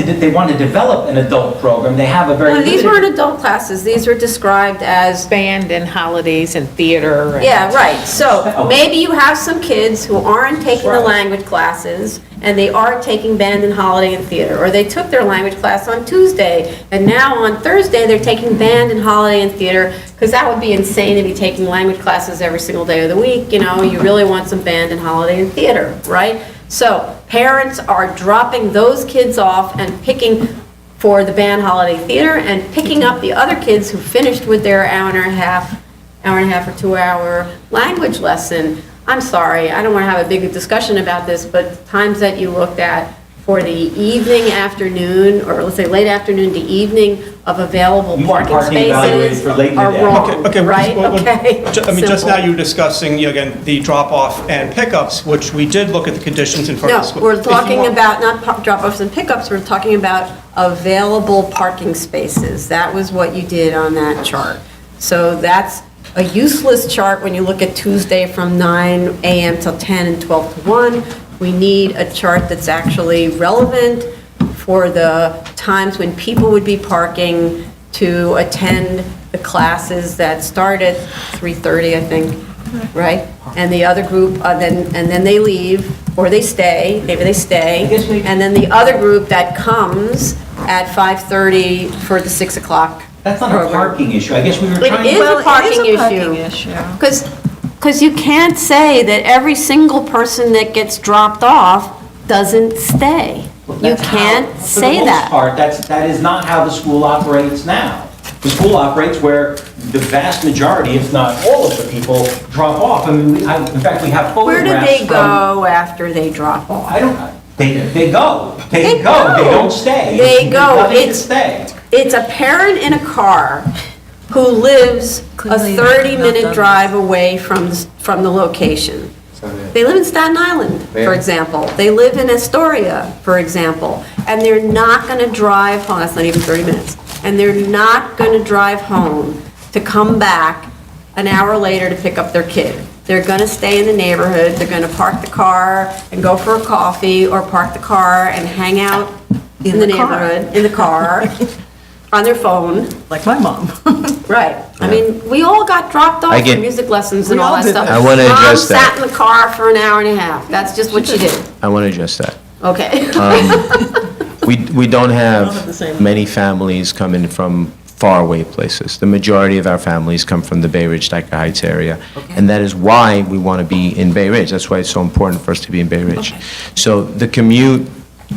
to develop an adult program, they have a very Well, these limited- weren't adult classes. These were described as Band and holidays and theater. and- yeah, right. So maybe you have some kids who aren't taking the language classes, and they are taking band and holiday and theater, or they took their language class on Tuesday, and now on Thursday, they're taking band and holiday and theater, because that would be insane to be taking language classes every single day of the week. You really want some band and holiday and theater, right? So parents are dropping those kids off and picking for the band, holiday, theater, and picking up the other kids who finished with their hour and a half or 2-hour language lesson. I'm sorry, I don't want to have a big discussion about this, but the times that you looked at for the evening, afternoon, or let's say late afternoon to evening of available You want parking parking evaluated spaces for late in the are day. wrong, Okay, right? well, Okay. I mean, just now Simple. you were discussing, again, the drop-off and pickups, which we did look at the conditions in front of the No, school. we're If you talking want- about not drop-offs and pickups, we're talking about available parking spaces. That was what you did on that chart. So that's a useless chart when you look at Tuesday from 9 AM till 10 and 12 to 1. We need a chart that's actually relevant for the times when people would be parking to attend the classes that start at 3:30, I think, right? And the other group, then they leave, or they stay, maybe they stay. And then the other group that comes at 5:30 for the 6 o'clock That's not a program. parking issue. I guess we were It trying is to... a parking It is a issue. parking issue. Because you can't say that every single person that gets dropped off doesn't stay. You That's how- can't say For the most that. part, that is not how the school operates now. The school operates where the vast majority, if not all of the people, drop off. I mean, in fact, we have Where photographs do they from... go after they drop off? I don't, they go. They go. They go. don't stay. They There's go. nothing to It's- stay. It's a parent in a car who lives a Couldn't leave, 30-minute not done drive away from the location. They live in Staten Island, for example. They live in Astoria, for example. And they're not going to drive home, that's not even 30 minutes. And they're not going to drive home to come back an hour later to pick up their kid. They're going to stay in the neighborhood, they're going to park the car and go for a coffee, or park the car and hang out in the the car. neighborhood, in the car, on their phone. Like my mom. Right. I mean, we all got dropped off I for get- music lessons and We all all that did stuff. that. I wanna address that. Mom sat in the car for an hour and a half. That's just what she did. I want to address that. Okay. We don't the have same- many families coming from faraway places. The majority of our families come from the Bay Ridge, Dyker Heights area. And that is why we want to be in Bay Ridge. That's why it's so important for us to be in Bay Ridge. So the commute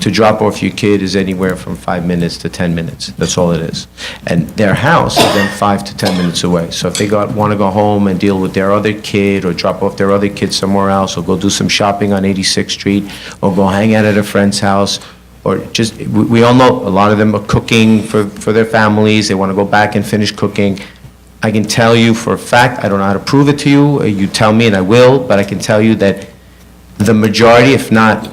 to drop off your kid is anywhere from 5 minutes to 10 minutes. That's all it is. And their house is then 5 to 10 minutes away. So if they want to go home and deal with their other kid, or drop off their other kid somewhere else, or go do some shopping on 86th Street, or go hang out at a friend's house, or just, we all know a lot of them are cooking for their families, they want to go back and finish cooking. I can tell you for a fact, I don't know how to prove it to you, you tell me and I will, but I can tell you that the majority, if not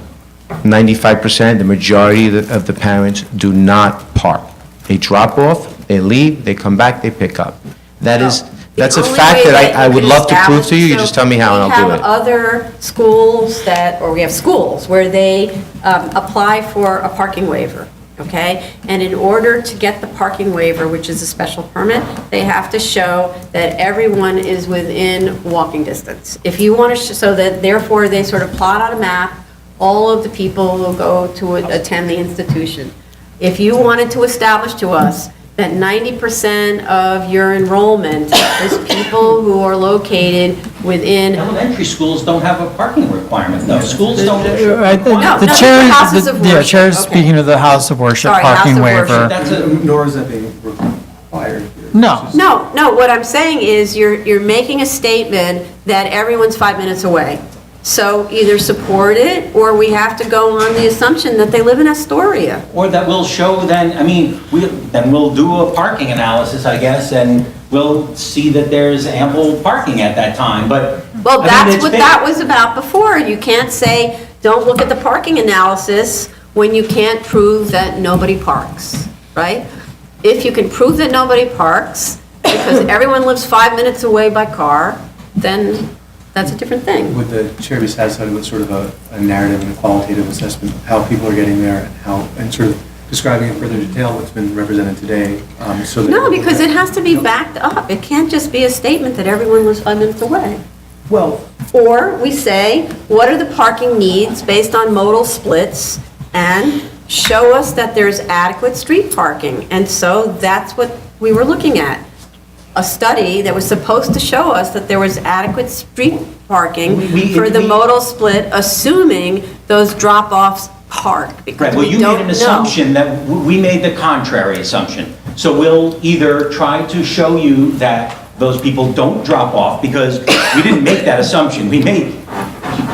95%, the majority of the parents do not park. They drop off, they leave, they come back, they pick up. That's a fact that I would love to prove to you, you just tell me how and I'll do We it. have other schools or we have schools where they apply for a parking waiver, okay? And in order to get the parking waiver, which is a special permit, they have to show that everyone is within walking distance. If you want to, so that therefore they sort of plot on a map all of the people who go to attend the institution. If you wanted to establish to us that 90% of your enrollment is people who are located within, Elementary schools don't have a parking requirement, though. Schools don't... Right, No, the no, chair, houses of yeah, worship, chair is okay. speaking of the House of Worship Sorry, House parking of waiver. Worship. That's a... Nor is that being required here. No. no, what I'm saying is you're making a statement that everyone's 5 minutes away. So either support it, or we have to go on the assumption that they live in Astoria. Or that will show then, I mean, then we'll do a parking analysis, I guess, and we'll see that there's ample parking at that time, but... Well, I mean, that's it's what been- that was about before. You can't say, don't look at the parking analysis when you can't prove that nobody parks, right? If you can prove that nobody parks, because everyone lives 5 minutes away by car, then that's a different thing. Would the chair be satisfied with sort of a narrative and a qualitative assessment, how people are getting there, and how, and sort of describing in further detail what's been represented today, so that... No, because it has to be backed up. It can't just be a statement that everyone lives 5 minutes away. Well, Or we say, what are the parking needs based on modal splits, and show us that there's adequate street parking. And so that's what we were looking at. A study that was supposed to show us that there was adequate street parking for the modal split, assuming those drop-offs park, Right, because well, we you made don't an know. assumption that, we made the contrary assumption. So we'll either try to show you that those people don't drop off, because we didn't make that assumption. We made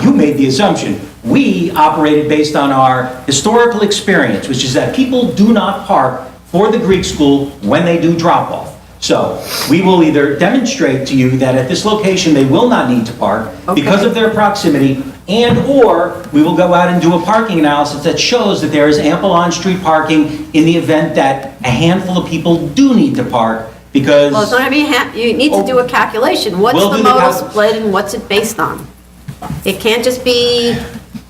you made the assumption. We operated based on our historical experience, which is that people do not park for the Greek school when they do drop-off. So we will either demonstrate to you that at this location, they will not need to park because of their proximity, and/or we will go out and do a parking analysis that shows that there is ample on-street parking in the event that a handful of people do need to park because... Well, it's not gonna be, you need to do a calculation. What's We'll the do the modal cal- split and what's it based on? It can't just be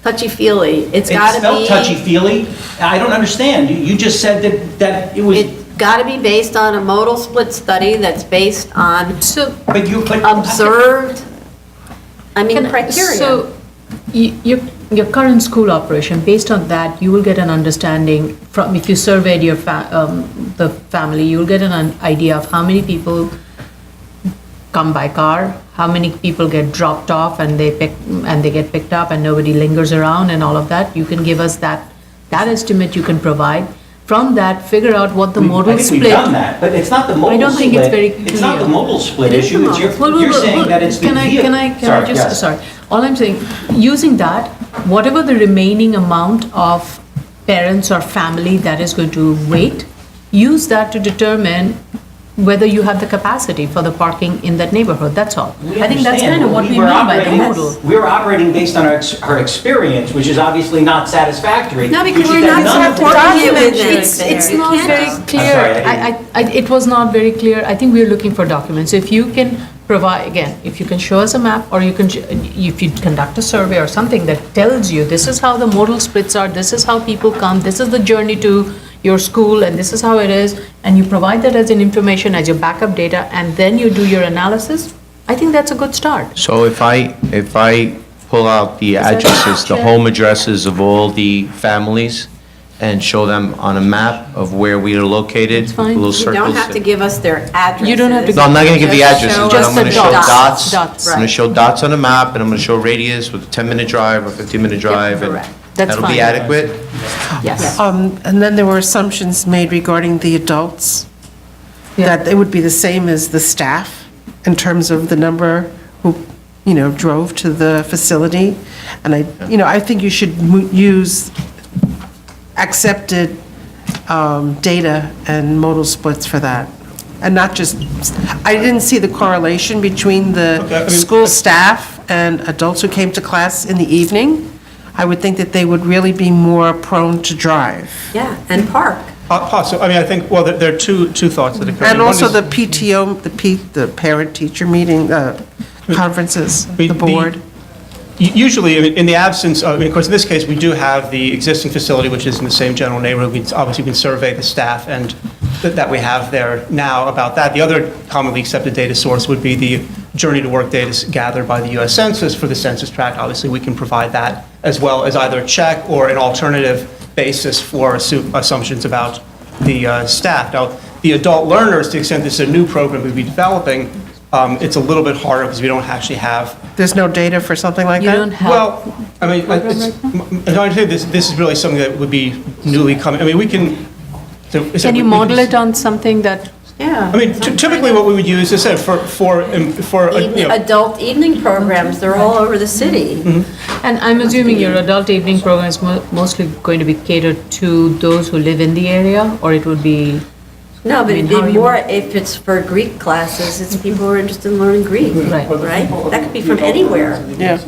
touchy-feely. It's gotta be... It's spelled touchy-feely. I don't understand. You just said that it was... It's gotta be based on a modal split study that's based on But you... but- observed, criteria. So, your current school operation, based on that, you will get an understanding from, if you surveyed your the family, you will get an idea of how many people come by car, how many people get dropped off and they get picked up and nobody lingers around and all of that. You can give us that estimate you can provide. From that, figure out what the modal I think split. we've done that, but it's not the modal split. I don't think it's very It's not the clear. modal split It is issue. the It's modal you're saying that it's the vehicle. Can I just, sorry, all I'm saying, using that, whatever the remaining amount of parents or family that is going to wait, use that to determine whether you have the capacity for the parking in that neighborhood, that's all. I think that's kind of what we mean by the modal. We're operating based on our experience, which is obviously not satisfactory. No, because which is we're that not none of the- supporting you with It's anything. not very clear. sorry, It was not very clear. I think we're looking for documents. If you can provide, again, if you can show us a map, or you can, if you conduct a survey or something that tells you, this is how the modal splits are, this is how people come, this is the journey to your school, and this is how it is, and you provide that as an information, as your backup data, and then you do your analysis, I think that's a good start. So if I pull out the addresses, the home addresses of all the families, and show them on a map of where we are located, That's fine. little You circles. don't have to give us their addresses. You don't have to No, I'm not gonna give the Just addresses, show but us I'm the gonna show dots. dots. Dots. I'm gonna show dots on a map, and I'm gonna show radius with a 10-minute drive or 15-minute drive, and correct. That's that'll be fine. adequate? Yes. And then there were assumptions made regarding the adults, Yeah. that it would be the same as the staff in terms of the number who, drove to the facility. And I think you should use accepted data and modal splits for that. And not just, I didn't see the correlation between Okay, I the mean- school staff and adults who came to class in the evening. I would think that they would really be more prone to drive. Yeah, and park. Possibly, I think, well, there are two thoughts that occur. And One also is- the PTO, the parent-teacher meeting, conferences, the board. Usually, in the absence of, of course, in this case, we do have the existing facility, which is in the same general neighborhood. Obviously, we can survey the staff and that we have there now about that. The other commonly accepted data source would be the journey to work data gathered by the U.S. Census for the census tract. Obviously, we can provide that as well as either a check or an alternative basis for assumptions about the staff. Now, the adult learners, to the extent this is a new program we'd be developing, it's a little bit harder because we don't actually have. There's no data for something like You that? don't have. Well, I mean, this is really something that would be newly coming. I mean, we can. Can you model it on something that, Yeah. I mean, typically what we would use, as I said, for Adult evening programs, they're all over the city. and I'm assuming your adult evening program is mostly going to be catered to those who live in the area, or it would be, No, but it'd how be you- more, if it's for Greek classes, it's people who are interested in learning Greek, Right. right? That could be from anywhere. Yeah.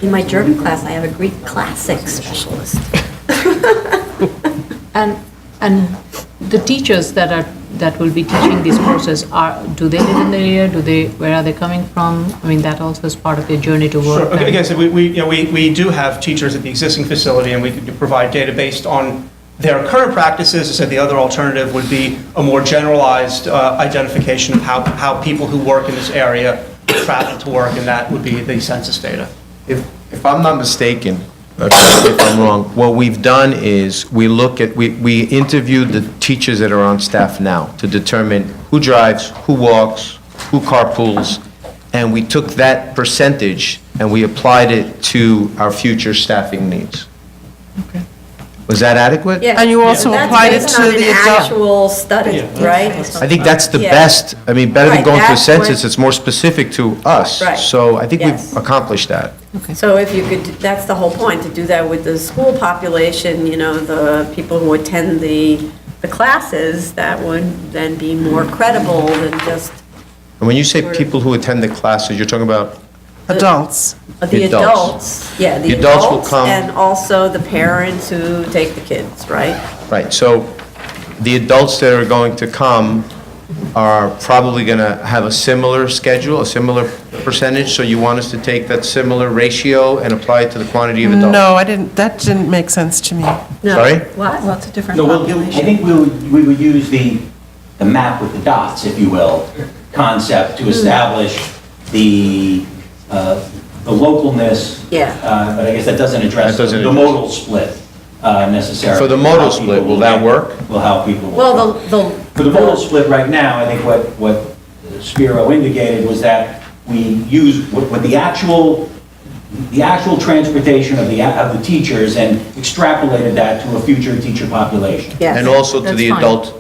In my German class, I have a Greek classics specialist. and the teachers that will be teaching these courses, do they live in the area? Where are they coming from? I mean, that also is part of your journey to work. Sure. Okay, again, so we do have teachers at the existing facility, and we can provide data based on their current practices. I said the other alternative would be a more generalized identification of how people who work in this area travel to work, and that would be the census data. If I'm not mistaken, if I'm wrong, what we've done is we interviewed the teachers that are on staff now to determine who drives, who walks, who carpools, and we took that percentage and we applied it to our future staffing needs. Was that adequate? Yeah. And you also That's applied it based to on the an adult. actual study, right? I think that's the Yeah. best, I mean, better than Right, going to a that's what- census, it's more specific to us. Right. So I think Yes. we've accomplished that. So if you could, that's the whole point, to do that with the school population, the people who attend the classes, that would then be more credible than just And when you say people who attend the classes, you're talking about, Adults. the Adults. adults. Yeah, the The adults will adults come- and also the parents who take the kids, right? right, so the adults that are going to come are probably going to have a similar schedule, a similar percentage, so you want us to take that similar ratio and apply it to the quantity of adults? No, that didn't make sense to me. No. Sorry? What? Well, it's a different No, I population. think we would use the map with the dots, if you will, concept to establish the localness. Yeah. But I guess that doesn't address That doesn't the address- modal split necessarily. For the modal How split, people will that work? Well, how people will. Well, For the modal split right now, I think what Spiro indicated was that we use what the actual transportation of the teachers and extrapolated that to a future teacher population. yes. And also to That's the fine. adult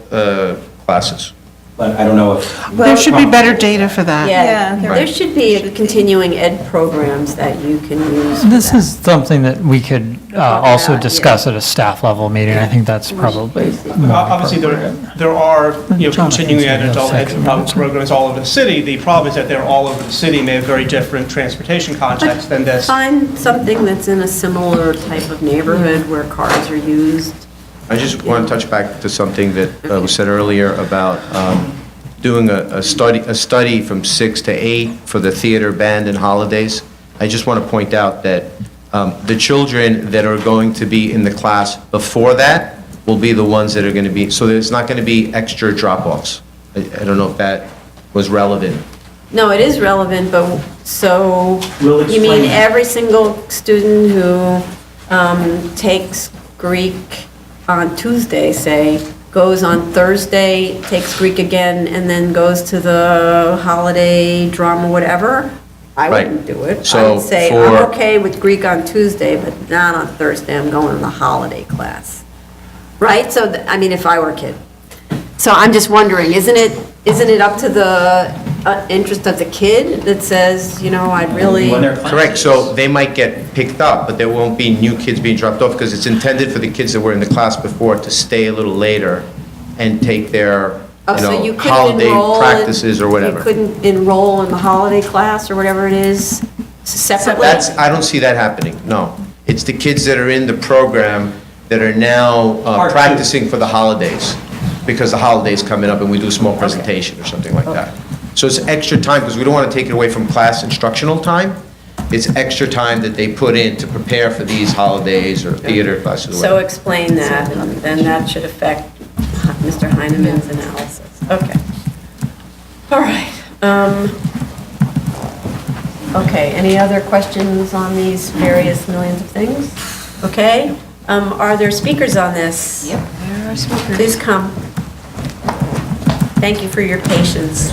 classes. But I don't know if. There should be better data for that. Yeah, Yeah, there should be continuing ed programs that you can use. for This that. is something that we could also about, discuss at a staff level meeting. I think that's probably more Obviously, appropriate. there are, Jonathan continuing said ed no adult ed section. programs all over the city. The problem is that they're all over the city, may have very different transportation context than this. Find something that's in a similar type of neighborhood where cars are used. I just want to touch back to something that was said earlier about doing a study from 6 to 8 for the theater, band, and holidays. I just want to point out that the children that are going to be in the class before that will be the ones that are going to be, so there's not going to be extra drop-offs. I don't know if that was relevant. No, it is relevant, but, so, We'll you mean explain. every single student who takes Greek on Tuesday, say, goes on Thursday, takes Greek again, and then goes to the holiday drama, whatever? I Right. wouldn't do it. I So would say, for- I'm okay with Greek on Tuesday, but not on Thursday, I'm going to the holiday class. Right? So, if I were a kid. So I'm just wondering, isn't it up to the interest of the kid that says, I'd really... When they're classes. Correct, so they might get picked up, but there won't be new kids being dropped off, because it's intended for the kids that were in the class before to stay a little later and take their, Oh, so you couldn't holiday enroll in- practices or whatever. You couldn't enroll in the holiday class or whatever it is separately? I don't see that happening, no. It's the kids that are in the program that are now Part two. practicing for the holidays, because the holiday's coming up and we do a small presentation or something like that. So it's extra time, because we don't want to take it away from class instructional time. It's extra time that they put in to prepare for these holidays or theater classes or So whatever. explain that, and then that should affect Mr. Heinemann's analysis. Okay. All right. Okay, any other questions on these various millions of things? Okay. Are there speakers on this? Yep, there are speakers. Please come. Thank you for your patience.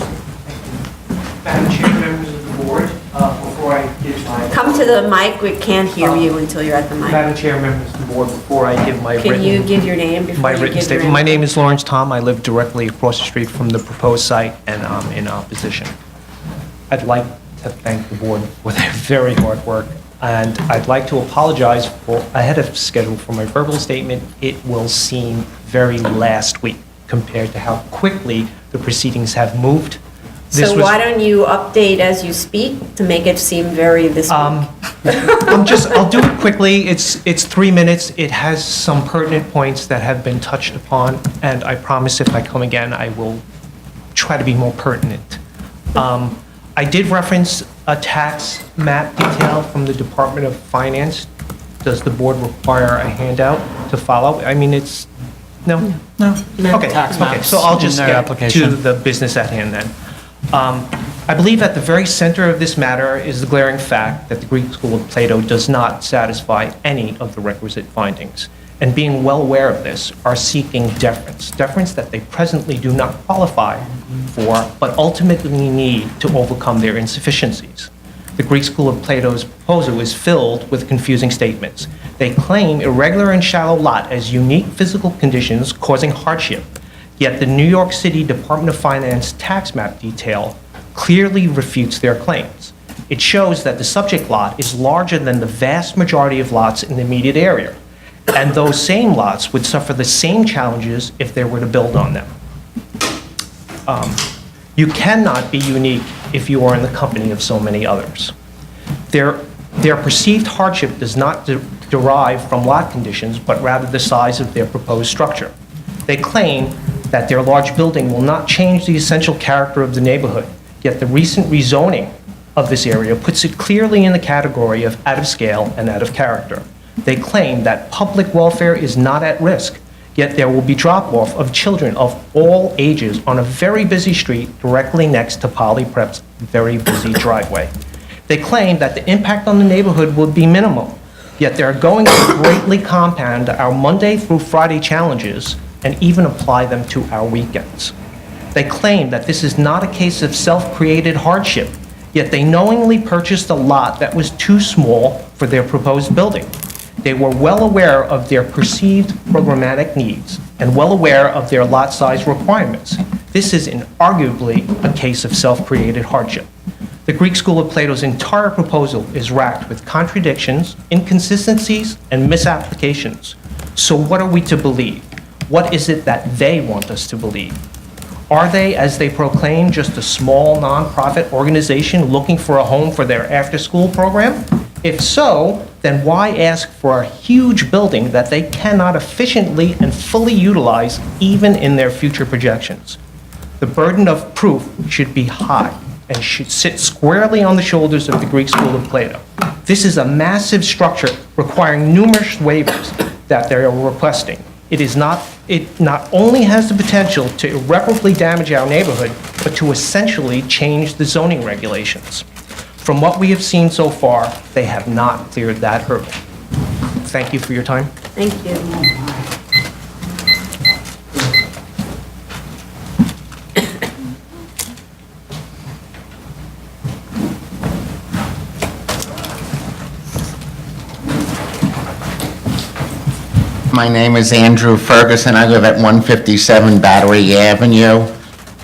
Madam Chair, members of the board, before I give my... Come to the mic, we can't hear you until you're at the mic. Madam Chair, members of the board, before I give my Can you written... give your name before My you written give your... statement. My name is Lawrence Tom. I live directly across the street from the proposed site, and I'm in opposition. I'd like to thank the board for their very hard work, and I'd like to apologize for, ahead of schedule for my verbal statement. It will seem very last week compared to how quickly the proceedings have moved. This So was- why don't you update as you speak to make it seem very this week? I'll do it quickly. It's 3 minutes. It has some pertinent points that have been touched upon, and I promise if I come again, I will try to be more pertinent. I did reference a tax map detail from the Department of Finance. Does the board require a handout to follow? I mean, it's, no? No. Okay, Tax okay, maps so I'll just in their get to application. the business at hand then. I believe at the very center of this matter is the glaring fact that the Greek School of Plato does not satisfy any of the requisite findings, and being well aware of this, are seeking deference that they presently do not qualify for, but ultimately need to overcome their insufficiencies. The Greek School of Plato's proposal is filled with confusing statements. They claim irregular and shallow lot as unique physical conditions causing hardship, yet the New York City Department of Finance tax map detail clearly refutes their claims. It shows that the subject lot is larger than the vast majority of lots in the immediate area, and those same lots would suffer the same challenges if they were to build on them. You cannot be unique if you are in the company of so many others. Their perceived hardship does not derive from lot conditions, but rather the size of their proposed structure. They claim that their large building will not change the essential character of the neighborhood, yet the recent rezoning of this area puts it clearly in the category of out of scale and out of character. They claim that public welfare is not at risk, yet there will be drop-off of children of all ages on a very busy street directly next to Poly Prep's very busy driveway. They claim that the impact on the neighborhood will be minimal, yet they're going to greatly compound our Monday through Friday challenges and even apply them to our weekends. They claim that this is not a case of self-created hardship, yet they knowingly purchased a lot that was too small for their proposed building. They were well aware of their perceived programmatic needs and well aware of their lot size requirements. This is inarguably a case of self-created hardship. The Greek School of Plato's entire proposal is racked with contradictions, inconsistencies, and misapplications. So what are we to believe? What is it that they want us to believe? Are they, as they proclaim, just a small nonprofit organization looking for a home for their after-school program? If so, then why ask for a huge building that they cannot efficiently and fully utilize even in their future projections? The burden of proof should be high and should sit squarely on the shoulders of the Greek School of Plato. This is a massive structure requiring numerous waivers that they are requesting. It not only has the potential to irreparably damage our neighborhood, but to essentially change the zoning regulations. From what we have seen so far, they have not cleared that hurdle. Thank you for your time. Thank you. My name is Andrew Ferguson. I live at 157 Battery Avenue.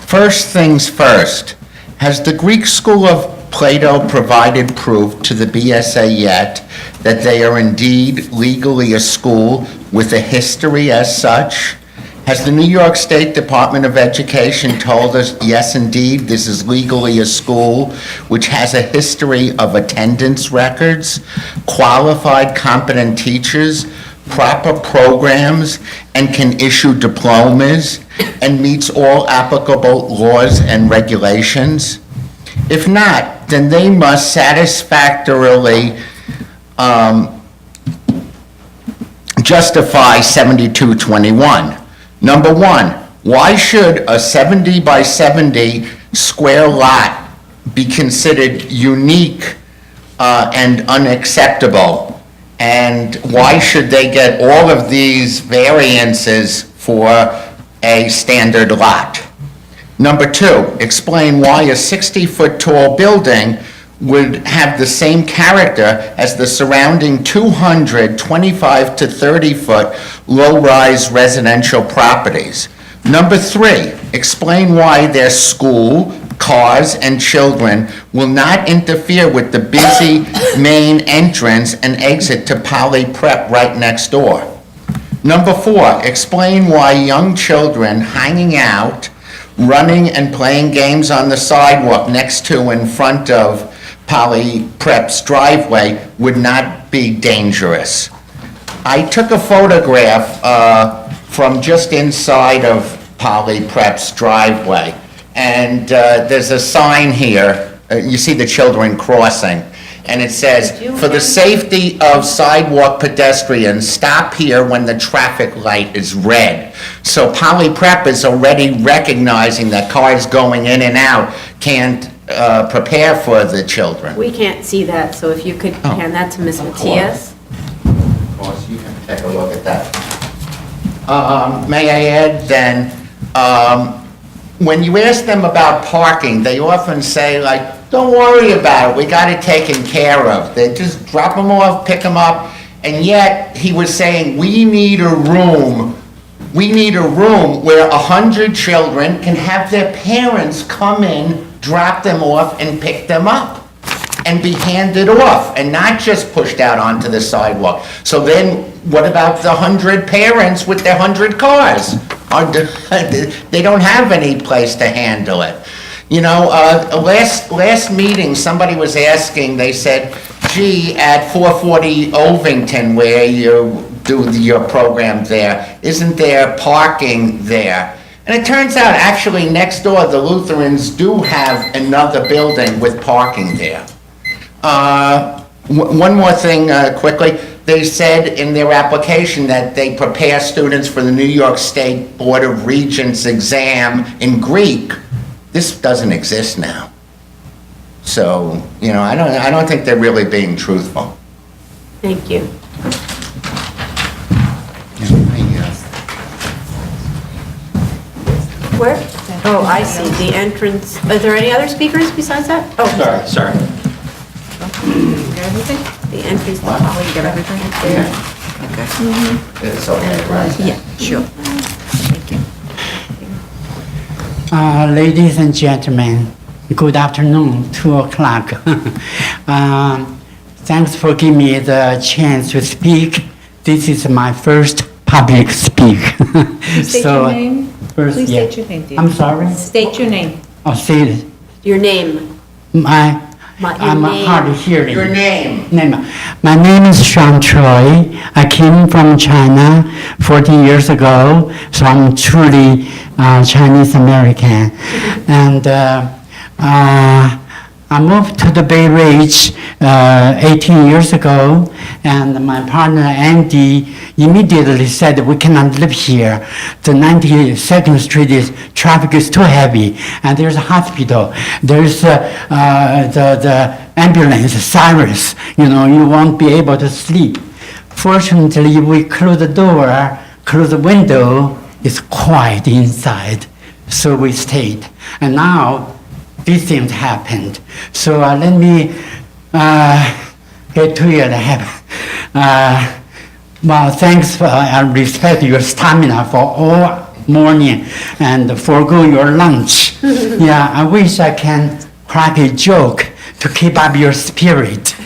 First things first, has the Greek School of Plato provided proof to the BSA yet that they are indeed legally a school with a history as such? Has the New York State Department of Education told us, yes, indeed, this is legally a school which has a history of attendance records, qualified, competent teachers, proper programs, and can issue diplomas, and meets all applicable laws and regulations? If not, then they must satisfactorily justify 7221. Number one, why should a 70 by 70 square lot be considered unique and unacceptable? And why should they get all of these variances for a standard lot? Number two, explain why a 60-foot tall building would have the same character as the surrounding 200 25 to 30-foot low-rise residential properties. Number three, explain why their school, cars, and children will not interfere with the busy main entrance and exit to Poly Prep right next door. Number four, explain why young children hanging out, running and playing games on the sidewalk next to in front of Poly Prep's driveway would not be dangerous. I took a photograph from just inside of Poly Prep's driveway, and there's a sign here. You see the children crossing, and it says, "For the safety of sidewalk pedestrians, stop here when the traffic light is red." So Poly Prep is already recognizing that cars going in and out can't prepare for the children. We can't see that, so if you could hand that to Ms. Matias. Of course, you can take a look at that. May I add then, when you ask them about parking, they often say, like, don't worry about it, we got it taken care of. They just drop them off, pick them up, and yet he was saying, we need a room where 100 children can have their parents come in, drop them off, and pick them up, and be handed off, and not just pushed out onto the sidewalk. So then, what about the 100 parents with their 100 cars? They don't have any place to handle it. You know, last meeting, somebody was asking, they said, gee, at 440 Ovington, where you do your program there, isn't there parking there? And it turns out, actually, next door, the Lutherans do have another building with parking there. One more thing, quickly. They said in their application that they prepare students for the New York State Board of Regents exam in Greek. This doesn't exist now. So, you know, I don't think they're really being truthful. Thank you. Where? Oh, I see, the entrance. Are there any other speakers besides that? Oh, Sorry. the entrance. Oh, you got everything? Okay. It's okay, right? Yeah, sure. Ladies and gentlemen, good afternoon, 2 o'clock. Thanks for giving me the chance to speak. This is my first public speak. State your name. First, Please yeah. state your name, dear. I'm sorry? State your name. Oh, say it. Your name. I'm hard of hearing. Your name? My name is Sean Choi. I came from China 14 years ago, so I'm truly Chinese American. And I moved to the Bay Ridge 18 years ago, and my partner Andy immediately said, we cannot live here. The 92nd Street traffic is too heavy, and there's a hospital. There's the ambulance, sirens. You know, you won't be able to sleep. Fortunately, we close the door, close the window, it's quiet inside. So we stayed. And now, these things happened. So let me get to it. Well, thanks for, I respect your stamina for all morning and forgo your lunch. Yeah, I wish I can crack a joke to keep up your spirit.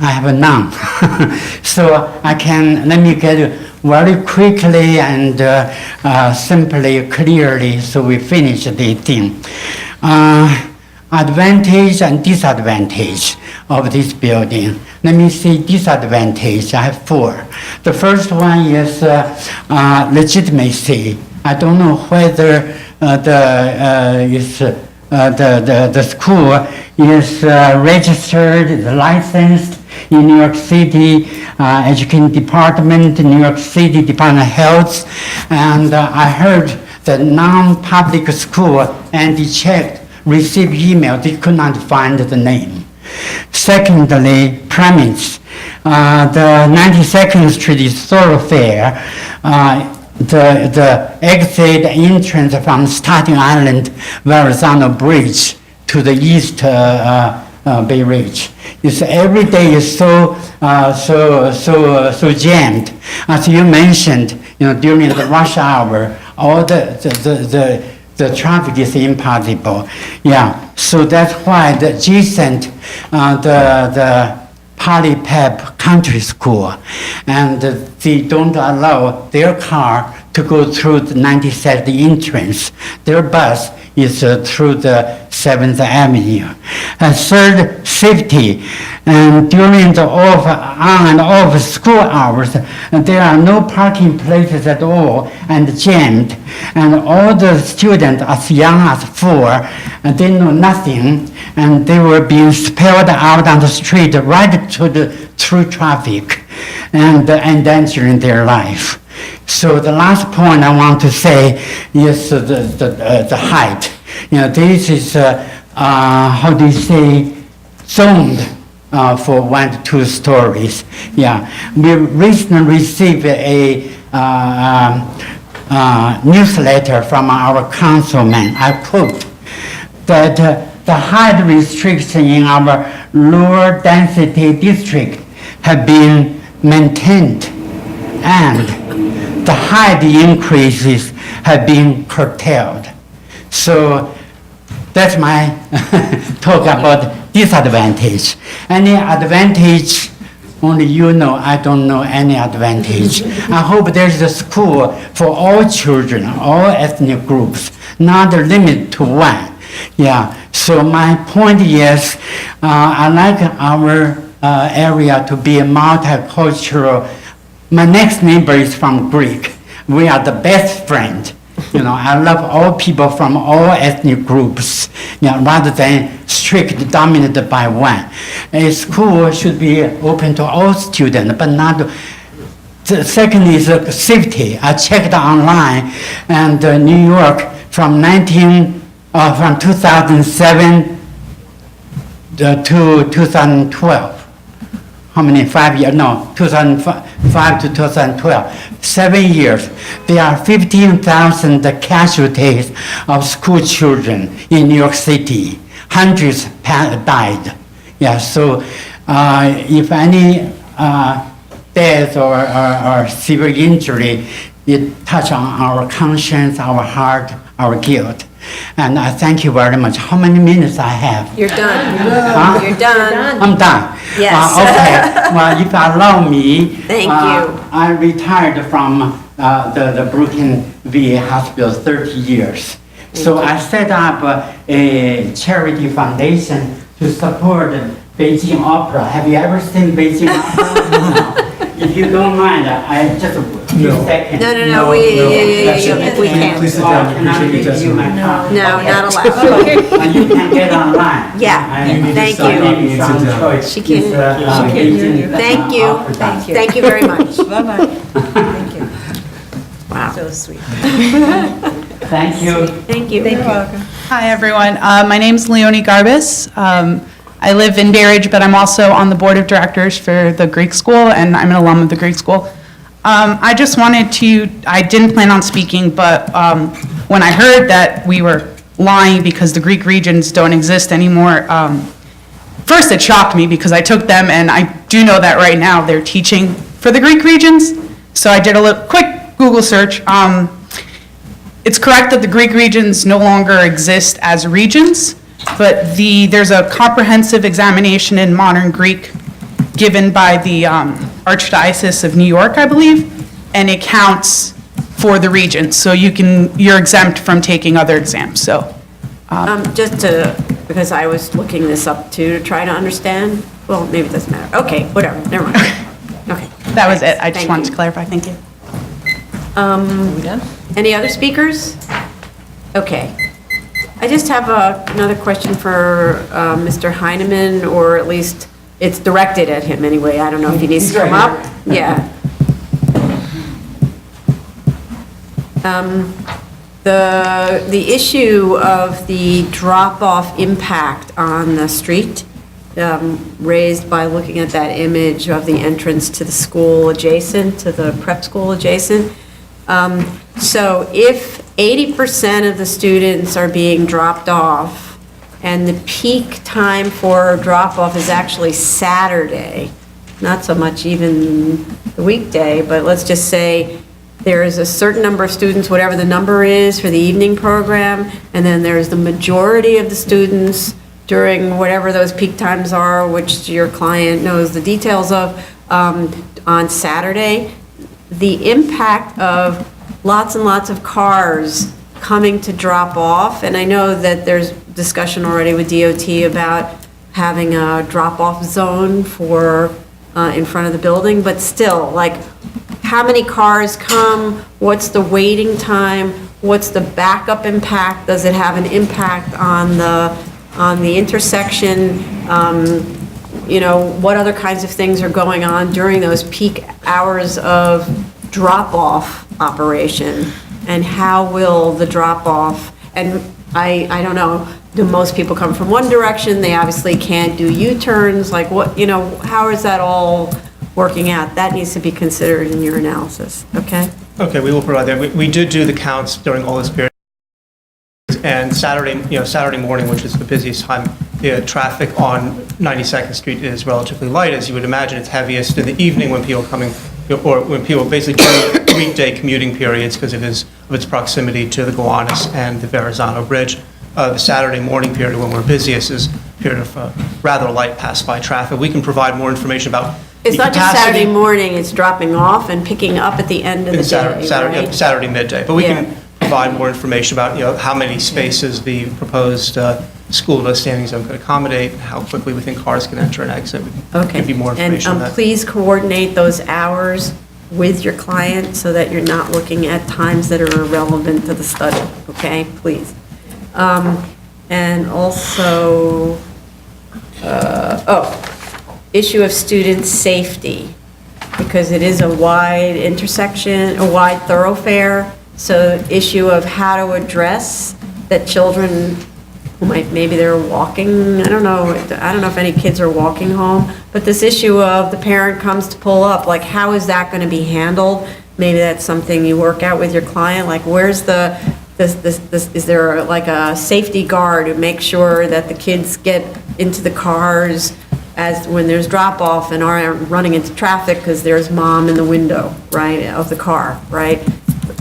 I have none. So let me get it very quickly and simply, clearly, so we finish the thing. Advantage and disadvantage of this building. Let me see disadvantage. I have 4. The first one is legitimacy. I don't know whether the school is registered, licensed in New York City Education Department, New York City Department of Health, and I heard that non-public school, and they checked, received email, they could not find the name. Secondly, premise. The 92nd Street is thoroughfare. The exit entrance from Staten Island, Verrazano Bridge to the East Bay Ridge. It's every day is so jammed. As you mentioned, you know, during the rush hour, all the traffic is impossible. Yeah, so that's why the adjacent, the Poly-Pep Country School, and they don't allow their car to go through the 92nd entrance. Their bus is through the 7th Avenue. And third, safety. And during the on and off school hours, there are no parking places at all and jammed. And all the students as young as 4, and they know nothing, and they were being spilled out on the street right to the through traffic and endangering their life. So the last point I want to say is the height. You know, this is, how do you say, zoned for 1 to 2 stories. Yeah, we recently received a newsletter from our councilman. I quote that the height restriction in our lower density district have been maintained, and the height increases have been curtailed. So that's my talk about disadvantage. Any advantage, only you know, I don't know any advantage. I hope there's a school for all children, all ethnic groups, not limited to one. Yeah, so my point is, I like our area to be a multicultural. My next neighbor is from Greek. We are the best friend. You know, I love all people from all ethnic groups, rather than strict dominated by one. A school should be open to all students, but not. The second is safety. I checked online, and New York from 2007 to 2012. How many? 5 years? No, 2005 to 2012. 7 years. There are 15,000 casualties of school children in New York City. Hundreds died. Yeah, so if any death or severe injury, it touch on our conscience, our heart, our guilt. And I thank you very much. How many minutes I have? You're done. Huh? You're done. I'm done. Yes. Okay. Well, if you allow me. Thank you. I retired from the Brooklyn VA Hospital 30 years. So I set up a charity foundation to support Beijing Opera. Have you ever seen Beijing Opera? If you don't mind, I just a few seconds. No, we can't. Please sit down, appreciate your testimony. No, not allowed. You can get online. Yeah, thank Stop you. talking and sit down. She can hear you. Thank you. Thank you very much. Bye-bye. Thank you. Wow. So sweet. Thank you. Thank you. You're welcome. Hi, everyone. My name's Leonie Garbus. I live in Bay Ridge, but I'm also on the board of directors for the Greek school, and I'm an alum of the Greek school. I just wanted to, I didn't plan on speaking, but when I heard that we were lying because the Greek regions don't exist anymore, first it shocked me because I took them, and I do know that right now they're teaching for the Greek regions. So I did a little quick Google search. It's correct that the Greek regions no longer exist as regions, but there's a comprehensive examination in modern Greek given by the Archdiocese of New York, I believe, and it counts for the region. So you're exempt from taking other exams, so. Just because I was looking this up too, to try to understand, well, maybe it doesn't matter. Okay, whatever, never mind. Okay. That was it. I just Thank wanted you. to clarify. Thank you. We done? Any other speakers? Okay. I just have another question for Mr. Heineman, or at least it's directed at him anyway. I don't know if he needs to come up. Yeah. The issue of the drop-off impact on the street, raised by looking at that image of the entrance to the school adjacent, to the prep school adjacent. So if 80% of the students are being dropped off, and the peak time for drop-off is actually Saturday, not so much even the weekday, but let's just say there is a certain number of students, whatever the number is for the evening program, and then there's the majority of the students during whatever those peak times are, which your client knows the details of, on Saturday, the impact of lots and lots of cars coming to drop off, and I know that there's discussion already with DOT about having a drop-off zone for, in front of the building, but still, like, how many cars come, what's the waiting time, what's the backup impact, does it have an impact on the intersection, you know, what other kinds of things are going on during those peak hours of drop-off operation, and how will the drop-off, and I don't know, do most people come from one direction, they obviously can't do U-turns, like what, you know, how is that all working out? That needs to be considered in your analysis, okay? Okay, we will provide that. We did do the counts during all this period. And Saturday morning, which is the busiest time, traffic on 92nd Street is relatively light. As you would imagine, it's heaviest in the evening when people are coming, or when people basically during weekday commuting periods because of its proximity to the Gowanus and the Verrazano Bridge. The Saturday morning period when we're busiest is a period of rather light pass-by traffic. We can provide more information about It's the not just capacity- Saturday morning, it's dropping off and picking up at the end of the day, right? Saturday midday. But we Yeah. can provide more information about, how many spaces the proposed school bus standing zone could accommodate, and how quickly we think cars can enter and exit. We can Okay. give you more information on And that. please coordinate those hours with your client so that you're not looking at times that are irrelevant to the study, okay? Please. And also, issue of student safety, because it is a wide intersection, a wide thoroughfare, so issue of how to address that children who maybe they're walking, I don't know if any kids are walking home, but this issue of the parent comes to pull up, like how is that going to be handled? Maybe that's something you work out with your client, like where's is there like a safety guard to make sure that the kids get into the cars as when there's drop off and aren't running into traffic because there's mom in the window, right, of the car, right?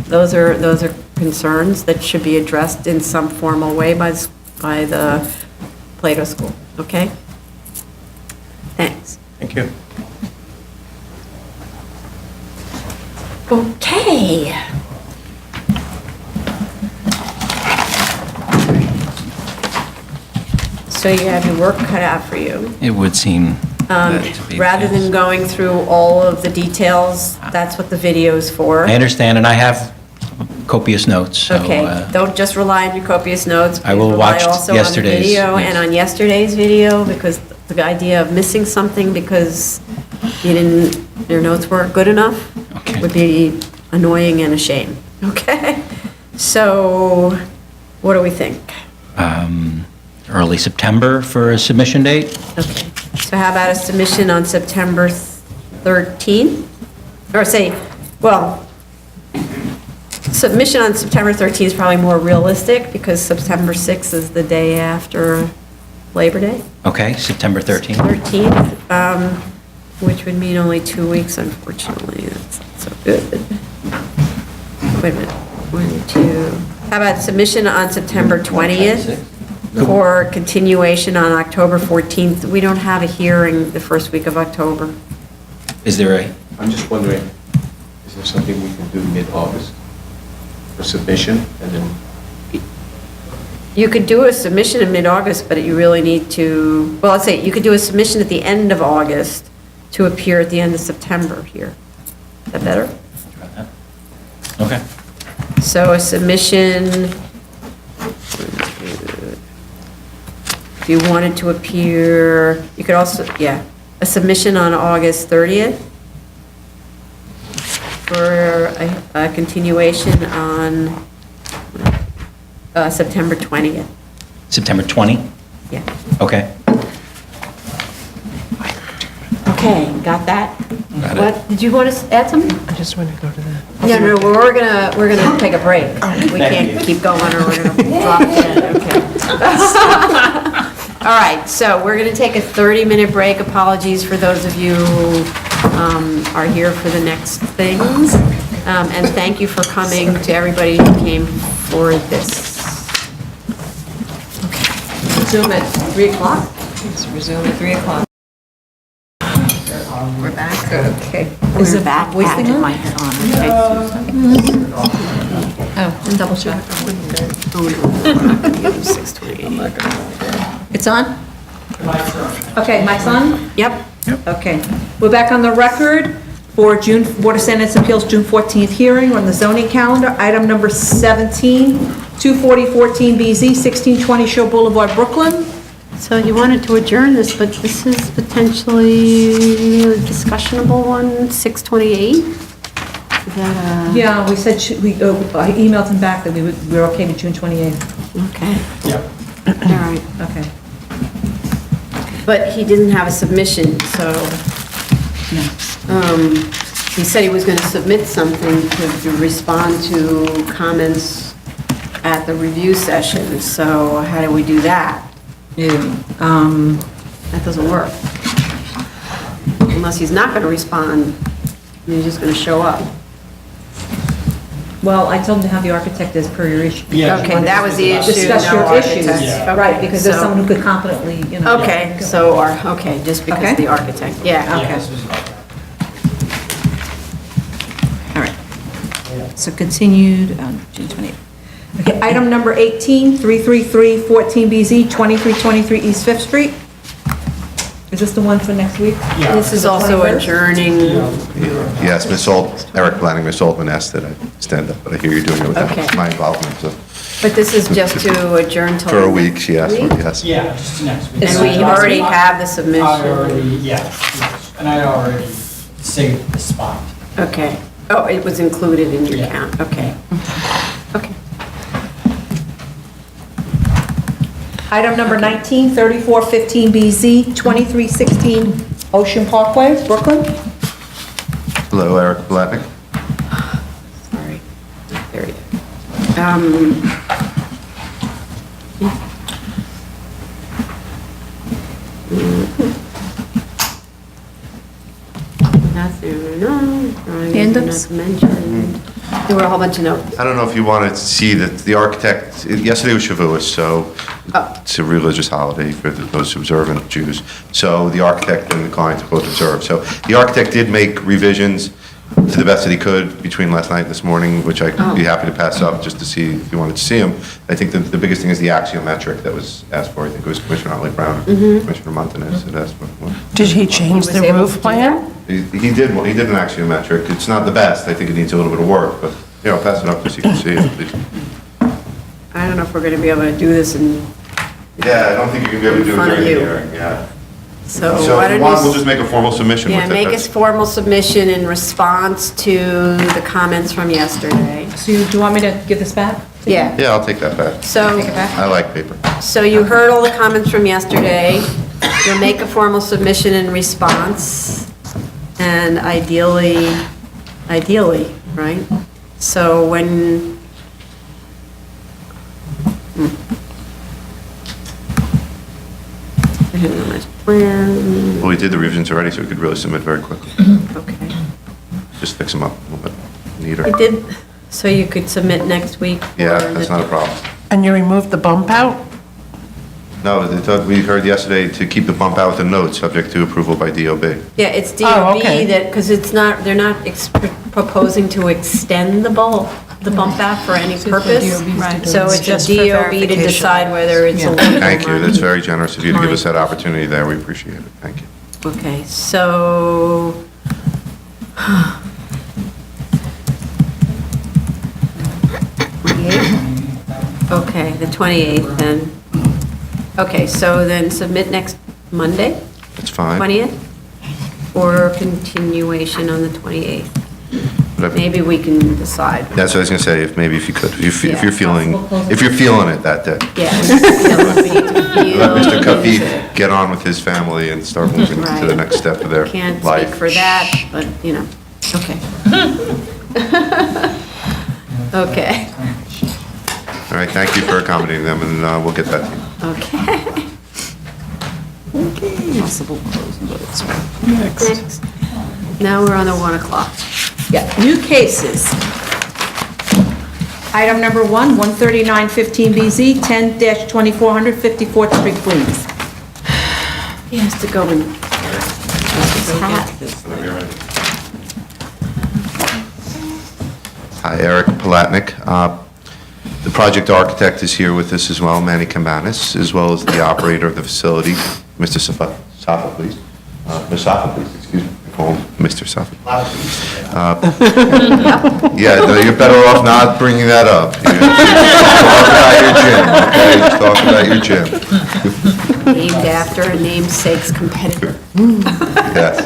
Those are concerns that should be addressed in some formal way by the Plato School, okay? Thanks. Thank you. Okay. So you have your work cut out for you. It would seem that to be the Rather case. than going through all of the details, that's what the video's for. I understand, and I have copious notes, so. Okay, don't just rely on your copious notes. I will please watch rely also yesterday's, on the video yes. and on yesterday's video, because the idea of missing something because your notes weren't good enough would be annoying and a shame, okay? So, what do we think? Early September for a submission date? Okay, so how about a submission on September 13th? Or submission on September 13th is probably more realistic because September 6th is the day after Labor Day. Okay, September 13th. 13th, which would mean only 2 weeks, unfortunately. That's not so good. Wait a minute, 1, 2. How about submission on September 20th? For continuation on October 14th. We don't have a hearing the first week of October. Is there a, I'm just wondering, is there something we can do mid-August for submission and then? You could do a submission in mid-August, but you really need to, well, let's say, you could do a submission at the end of August to appear at the end of September here. Is that better? okay. So a submission, if you wanted to appear, you could also, a submission on August 30th for a continuation on September 20th. September 20? Yeah. Okay. Okay, got that? Got it. What, did you want to add something? I just want to go to that. Yeah, no, we're gonna take a break. We can't keep going or we're gonna drop dead, okay. All right, so we're gonna take a 30-minute break. Apologies for those of you who are here for the next things. And thank you for coming to everybody who came for this. Okay. Resume at 3 o'clock? Resume at 3 o'clock. We're back, okay. Is We're it back voice at thing on? Oh, and double check. 6:28. It's on? Okay, mic's on? Yep. Okay. We're back on the record for Board of Standards and Appeals, June 14th hearing on the zoning calendar. Item number 17, 24014BZ, 1620 Shore Boulevard, Brooklyn. So you wanted to adjourn this, but this is potentially a discussionable one, 6:28? Is that Yeah, we said, I emailed him back that we were okay with June 28th. okay. Yep. All right. Okay. But he didn't have a submission, so, he said he was gonna submit something to respond to comments at the review session, so how do we do that? That doesn't work. Unless he's not gonna respond, he's just gonna show up. Well, I told him to have the architect as per your issue. Okay, that was the issue. Discuss no your issues, architect. right, Okay, because there's so- someone who could competently, you know. Okay, so, okay, just because Okay. the architect, yeah, okay. All right. So continued on June 28th. Okay, item number 18, 33314BZ, 2323 East Fifth Street. Is this the one for next week? This is also adjourning, Yes, Eric Lanning, Ms. Altman asked that I stand up, but I hear you're doing it Okay. without my involvement, so. but this is just to adjourn till. For a week, she asked, Week? yes. Yeah, just next week. And we already have the submission. And I already saved the spot. Okay. Oh, it was included in your Yeah. count, okay. Okay. Item number 19, 3415BZ, 2316 Ocean Parkway, Brooklyn. Hello, Eric Blatnick. Sorry. There you go. Nothing, no. Handups? Not mentioned. There were a whole bunch of notes. I don't know if you wanted to see that the architect, yesterday was Shavuos, so Oh. it's a religious holiday for those observant Jews. So the architect and the client both observed. So the architect did make revisions to the best that he could between last night and this morning, which I'd be happy to pass up just to see if you wanted to see them. I think the biggest thing is the axiometric that was asked for. I think it was Commissioner Otley Brown, Commissioner Montanez that asked for. Did he change the roof plan? He did an axiometric. It's not the best. I think it needs a little bit of work, but, you know, I'll pass it up so you can see it at least. I don't know if we're gonna be able to do this in, Yeah, I don't think you can be able to do it In front of during the you. hearing, yeah. so So why if you don't want, you? we'll just make a formal submission with Yeah, it. make a That's- formal submission in response to the comments from yesterday. So do you want me to give this back? Yeah. Yeah, I'll take that back. So. I like paper. So you heard all the comments from yesterday. You'll make a formal submission in response, and ideally, right? So when... I didn't know my plan. Well, we did the revisions already, so we could really submit very quickly. Okay. Just fix them up a little bit neater. I did, so you could submit next week? Yeah, for that's the- not a problem. And you removed the bump out? No, we heard yesterday to keep the bump out with a note, subject to approval by DOB. Yeah, it's Oh, DOB okay. that, because it's not, they're not proposing to extend the bump out for any purpose. Right. So it's Just just for DOB to verification. decide whether it's a little Thank you, money. that's very generous of you to give us that opportunity there, we appreciate it, thank you. Okay, so... Okay, the 28th then. Okay, so then submit next Monday, That's fine. 20th? Or continuation on the 28th? Whatever. Maybe we can decide. That's what I was gonna say, if you could, if Yeah. you're feeling it that day. Yeah. Let Mr. Cuffey get on with his family and start moving to the Right. next step of their Can't life. speak for that, but, you know, okay. Okay, All right, thank you for accommodating them, and we'll get that to you. okay. Possible closing votes. Next. Now we're on the 1 o'clock. Yeah, new cases. Item number 1, 13915BZ, 10-2400 54th Street, Queens. He has to go and his hat. Hi, Eric Palatnik. The project architect is here with us as well, Manny Kamanis, as well as the operator of the facility, Mr. Sophocles. Mr. Sophocles, excuse me, I call him Mr. Sophocles. Yeah, no, you're better off not bringing that up. Just talk about your gym, okay? Just talk about your gym. Named after a namesake's competitor. Yes.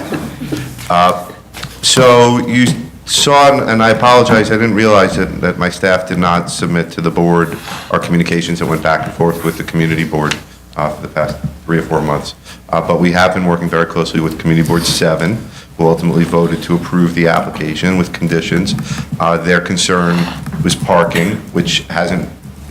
So you saw, and I apologize, I didn't realize that my staff did not submit to the board our communications that went back and forth with the community board for the past 3 or 4 months. But we have been working very closely with Community Board 7, who ultimately voted to approve the application with conditions. Their concern was parking, which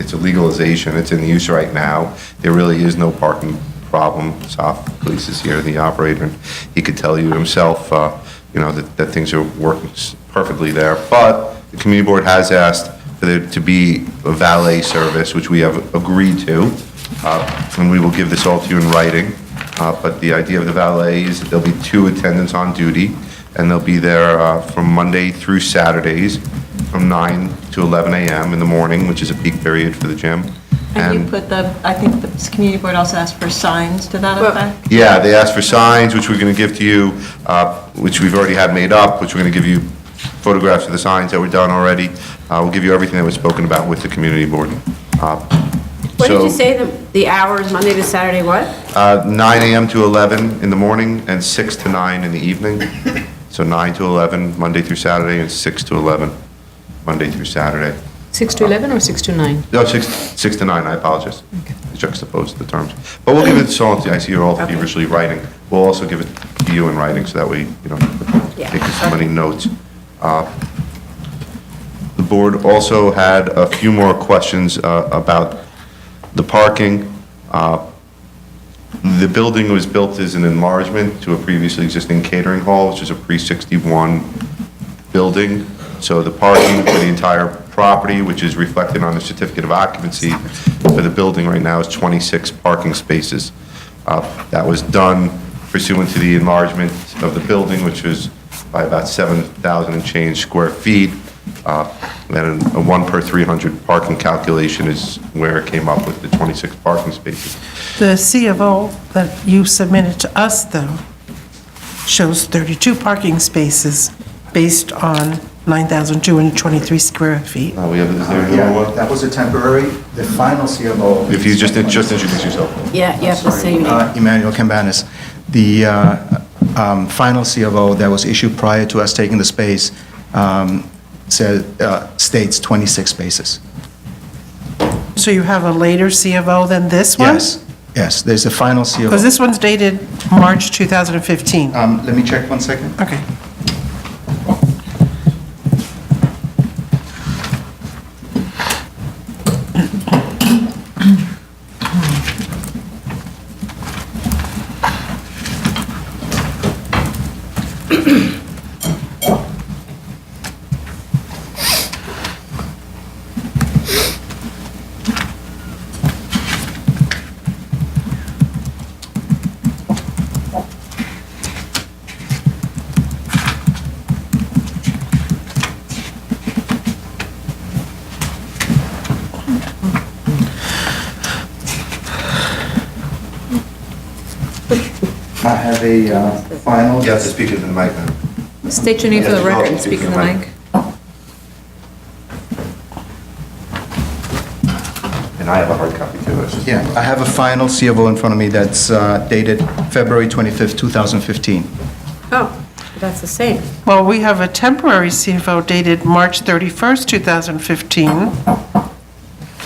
it's a legalization, it's in use right now. There really is no parking problem. Saf, police is here, the operator, and he could tell you himself, that things are working perfectly there. But the community board has asked for there to be a valet service, which we have agreed to, and we will give this all to you in writing. But the idea of the valet is that there'll be 2 attendants on duty, and they'll be there from Monday through Saturdays, from 9 to 11 a.m. in the morning, which is a peak period for the gym. And you put I think the community board also asked for signs to that effect? Yeah, they asked for signs, which we're going to give to you, which we've already had made up, which we're going to give you photographs of the signs that were done already. We'll give you everything that was spoken about with the community board. What did you say, the hours, Monday to Saturday, what? 9 a.m. to 11 in the morning and 6 to 9 in the evening. So 9 to 11, Monday through Saturday, and 6 to 11, Monday through Saturday. 6 to 11 or 6 to 9? No, 6 to 9, I apologize. I juxtaposed the terms. But we'll give it to all, I see you're all feverishly writing. We'll also give it to you in writing, so that way you don't have to take so many notes. The board also had a few more questions about the parking. The building was built as an enlargement to a previously existing catering hall, which is a pre-61 building. So the parking for the entire property, which is reflected on the certificate of occupancy for the building right now, is 26 parking spaces. That was done pursuant to the enlargement of the building, which was by about 7,000 and change square feet. And a 1 per 300 parking calculation is where it came up with the 26 parking spaces. The C of O that you submitted to us, though, shows 32 parking spaces based on 9,223 square feet. Is there another one? That was a temporary, the final C of O. If you just introduce yourself. Yeah, you have to say your name. Emmanuel Cambanis. The final C of O that was issued prior to us taking the space states 26 spaces. So you have a later C of O than this one? Yes, there's a final C of O. Because this one's dated March 2015. Let me check 1 second. Okay. I have a final. You have to speak into the mic, man. State your name for the record and speak in the mic. And I have a hard copy too. Yeah, I have a final C of O in front of me that's dated February 25th, 2015. Oh, that's the same. Well, we have a temporary C of O dated March 31st, 2015,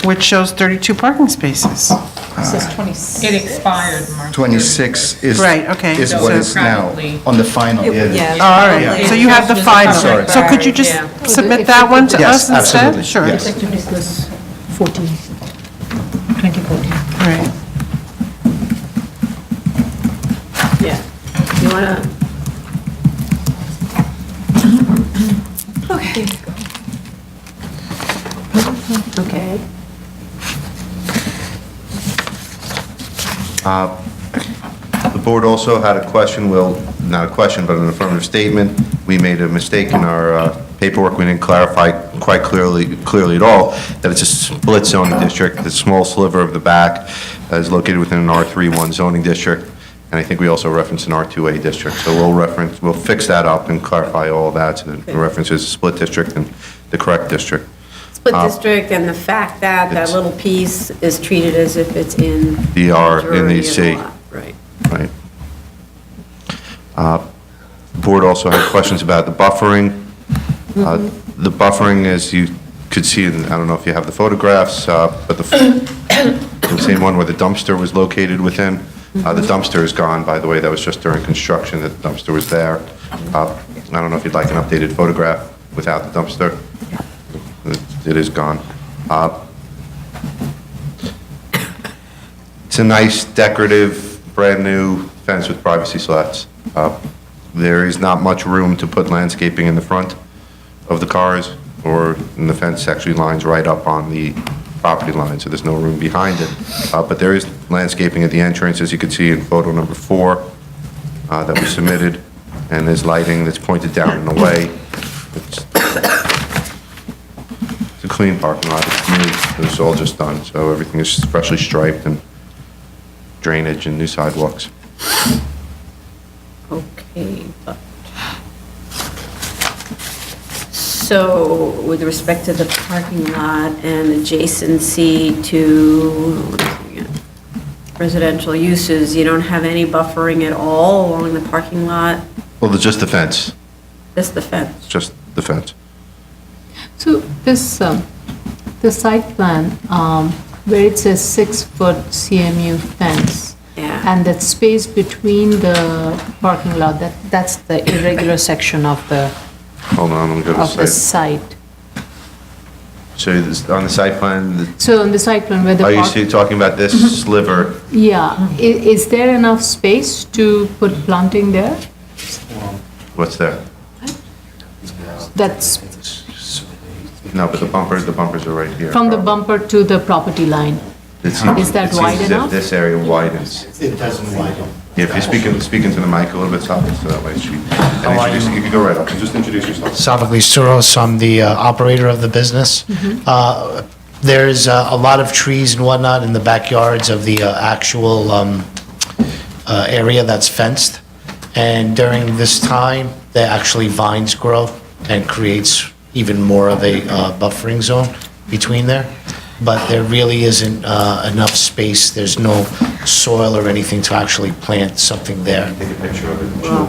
which shows 32 parking spaces. It says 26. It expired March 26 is Right, okay. is So what is now probably- on the final. Oh, all right, so you have the final. Sorry. So could you just submit that one to Yes, us instead? absolutely, Sure. yes. Business 14, 2014. All right. Yeah. You wanna? Okay. Okay. The board also had a question, well, not a question, but an affirmative statement. We made a mistake in our paperwork. We didn't clarify quite clearly at all that it's a split zoning district. The small sliver of the back is located within an R31 zoning district, and I think we also referenced an R2A district. So we'll fix that up and clarify all of that, so that it references a split district and the correct district. Split district and the fact that that little piece is treated as if it's in. The R in majority the of C. lot. Right. Right. The board also had questions about the buffering. The buffering, as you could see, and I don't know if you have the photographs, but the same one where the dumpster was located within. The dumpster is gone, by the way. That was just during construction that the dumpster was there. I don't know if you'd like an updated photograph without the dumpster. It is gone. It's a nice decorative, brand-new fence with privacy slats. There is not much room to put landscaping in the front of the cars, and the fence actually lines right up on the property line, so there's no room behind it. But there is landscaping at the entrance, as you can see in photo number 4 that we submitted, and there's lighting that's pointed down and away. It's a clean parking lot, it's new, it's all just done, so everything is freshly striped and drainage and new sidewalks. Okay, but, so with respect to the parking lot and adjacency to residential uses, you don't have any buffering at all along the parking lot? Well, there's just the fence, Just the fence? just the fence. So this, the site plan, where it says 6-foot CMU fence, Yeah. and that space between the parking lot, that's the irregular section of the Hold on, let me go to of the the site. site. So this, on the site plan, So on the site plan where the are you park, talking about this sliver? yeah, is there enough space to put planting there? What's there? That's No, but the bumpers are right here. from the bumper to the property line. Is that wide enough? This area widens. It doesn't widen. Yeah, if you're speaking to the mic a little bit, so that way she, and introduce, you can go right up, and just introduce yourself. Savagli Souros, I'm the operator of the business. There's a lot of trees and whatnot in the backyards of the actual area that's fenced. And during this time, actually vines grow and creates even more of a buffering zone between there. But there really isn't enough space. There's no soil or anything to actually plant something there. Take a picture of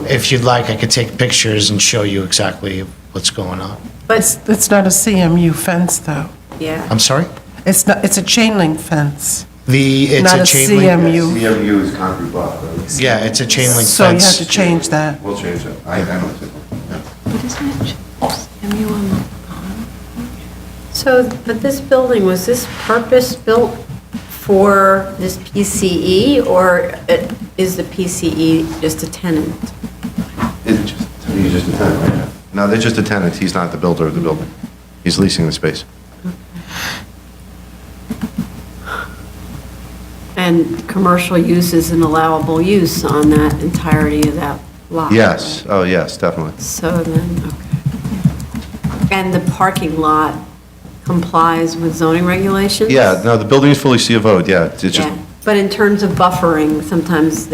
it. If you'd like, I could take pictures and show you exactly what's going on. But, It's not a CMU fence, though. yeah. I'm sorry? It's not, it's a chain link fence. It's Not a a chain link. CMU. CMU is concrete block, right? Yeah, it's a chain link So you have fence. to change that. We'll change it. I know. But isn't it CMU on the So, but this building, was this purpose-built for this PCE, or is the PCE just a tenant? He's just a tenant right now. No, they're just a tenant. He's not the builder of the building. He's leasing the space. And commercial use is an allowable use on that entirety of that lot? Yes, oh, yes, definitely. So then, okay. And the parking lot complies with zoning regulations? Yeah, no, the building is fully C of O'd, yeah. It's just, Yeah. But in terms of buffering, sometimes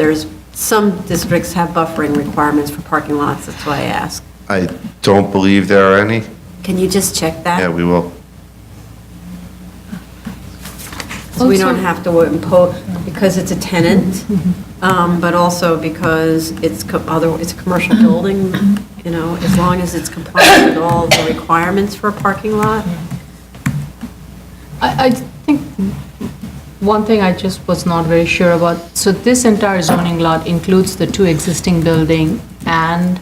some districts have buffering requirements for parking lots, that's why I ask. I don't believe there are any. Can you just check that? Yeah, we will. So we don't Also- have to impose, because it's a tenant, but also because it's a commercial building, you know, as long as it's compliant with all the requirements for a parking lot. I think one thing I just was not very sure about, so this entire zoning lot includes the 2 existing building and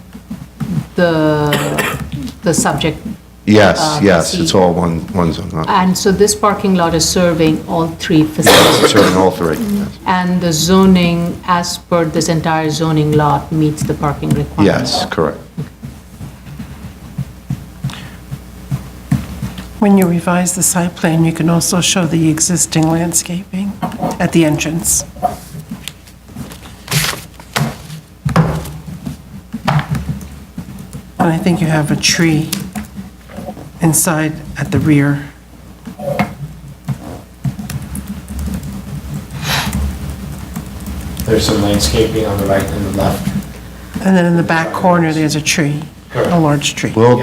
the subject. Yes, yes, see. it's all one zone. Huh? And so this parking lot is serving all 3 facilities. Serving all 3. Yes. And the zoning, as per this entire zoning lot, meets the parking requirements? Yes, correct. When you revise the site plan, you can also show the existing landscaping at the entrance. And I think you have a tree inside at the rear. There's some landscaping on the right and the left. And then in the back corner, there's a tree, a large tree. Well,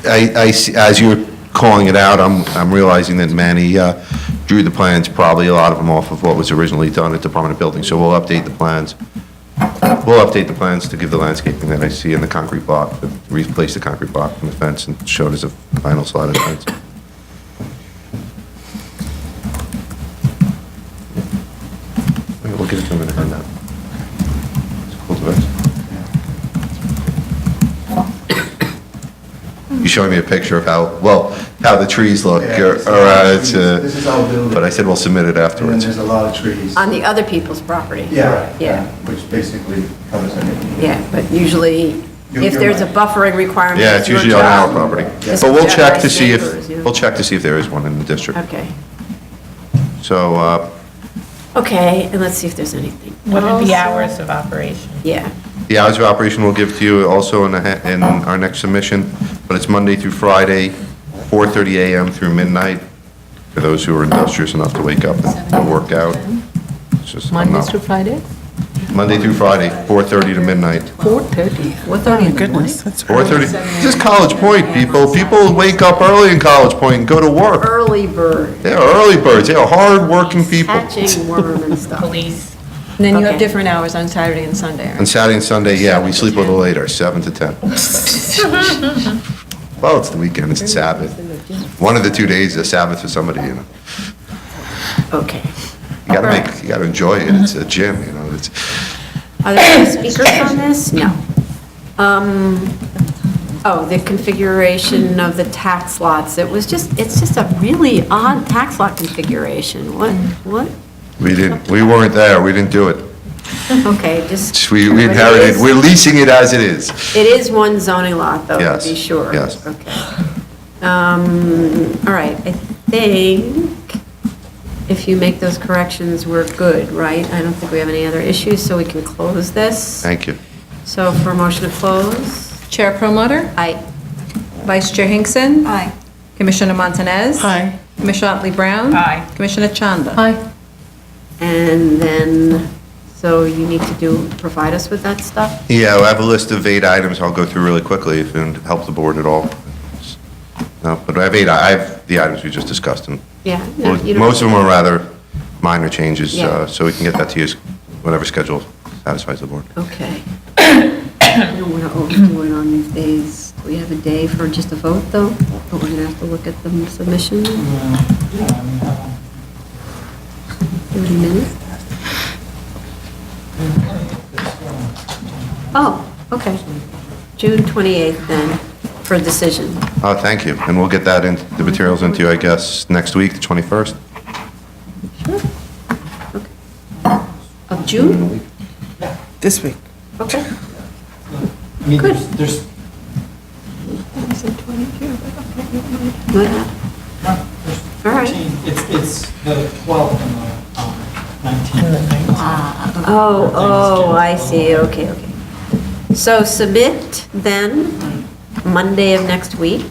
as you're calling it out, I'm realizing that Manny drew the plans, probably a lot of them off of what was originally done at Department of Building, so we'll update the plans. We'll update the plans to give the landscaping that I see in the concrete block, replace the concrete block from the fence and show it as a vinyl slotted fence. We'll get it to him in a handout. It's a cool device. you showing me a picture of how the trees look, This is our building. but I said we'll submit it And then afterwards. there's a lot of trees. On the other people's property. Yeah. Yeah. Which basically covers everything. Yeah, but usually, if You're there's a right. buffering requirement. Yeah, it's your usually on our job. property. Just But we'll to check to generate see neighbors, yeah. we'll check to see if there is one in the district. Okay. So, Okay, and let's see if there's anything. What are the else. hours of operation? Yeah. the hours of operation we'll give to you also in our next submission, but it's Monday through Friday, 4:30 a.m. through midnight, for those who are industrious enough to wake up and work out. It's just Mondays through Friday? Monday through Friday, 4:30 to midnight. 4:30. 4:30 in the morning? 4:30, this is College Point, people. People wake up early in College Point and go to work. Early bird, They're early birds, they are hard-working people. catching worm and stuff. Police. And then you have Okay. different hours on Saturday and Sunday. right? On Saturday and Sunday, yeah, we sleep a little later, 7 to 10. Well, it's the weekend, it's the Sabbath. One of the 2 days is a Sabbath for somebody, you know. Okay. You gotta enjoy it, it's a gym, you know, it's. Are there any speakers on this? No. Oh, the configuration of the tax lots, it's just a really odd tax lot configuration. What? We weren't there, we didn't do it. Okay, just. We but it inherited, is- we're leasing it as it is. It is one zoning lot, though, to Yes, be sure. yes. Okay. All right, I think if you make those corrections, we're good, right? I don't think we have any other issues, so we can close this. Thank you. So for a motion to close? Chair Promoter? Aye. Vice Chair Hinkson? Aye. Commissioner Montanez? Aye. Commissioner Otley Brown? Aye. Commissioner Chanda? Aye. And then, so you need to provide us with that stuff? Yeah, I have a list of 8 items I'll go through really quickly if it helps the board at all. No, but I have the items we just discussed, and Yeah. no, you don't- most of them are rather minor changes, Yeah. so we can get that to you as whatever schedule satisfies the board. Okay. I don't want to overdo it on these days. Do we have a day for just a vote, though? But we're going to have to look at the submission? 30 minutes? Oh, okay. June 28th then, for decision. Oh, thank you, and we'll get that in, the materials into you, I guess, next week, the 21st. Of June? This week. Okay. Good. There's, Good. All right. it's the 12th and the 19th. Oh, I see, okay. So submit then, Monday of next week,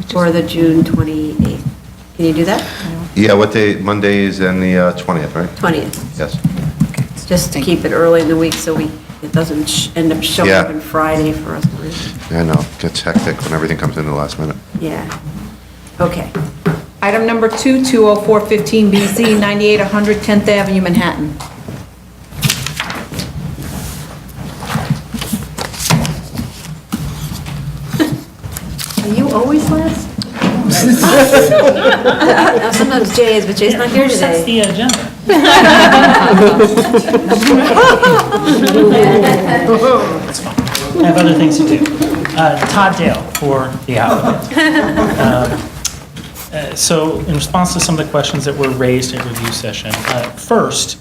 for the June 28th. Can you do that? Yeah, what day, Monday is then the 20th, right? 20th, Yes. just to keep it early in the week so it doesn't end up showing up Yeah. on Friday for us. Yeah, I know, it gets hectic when everything comes in the last minute. Yeah, okay. Item number 2, 20415 BZ, 9800 10th Avenue, Manhattan. Are you always last? Sometimes Jay is, but Jay's not here Who sets today. the agenda? I have other things to do. Todd Dale for the applicant. So in response to some of the questions that were raised in review session, first,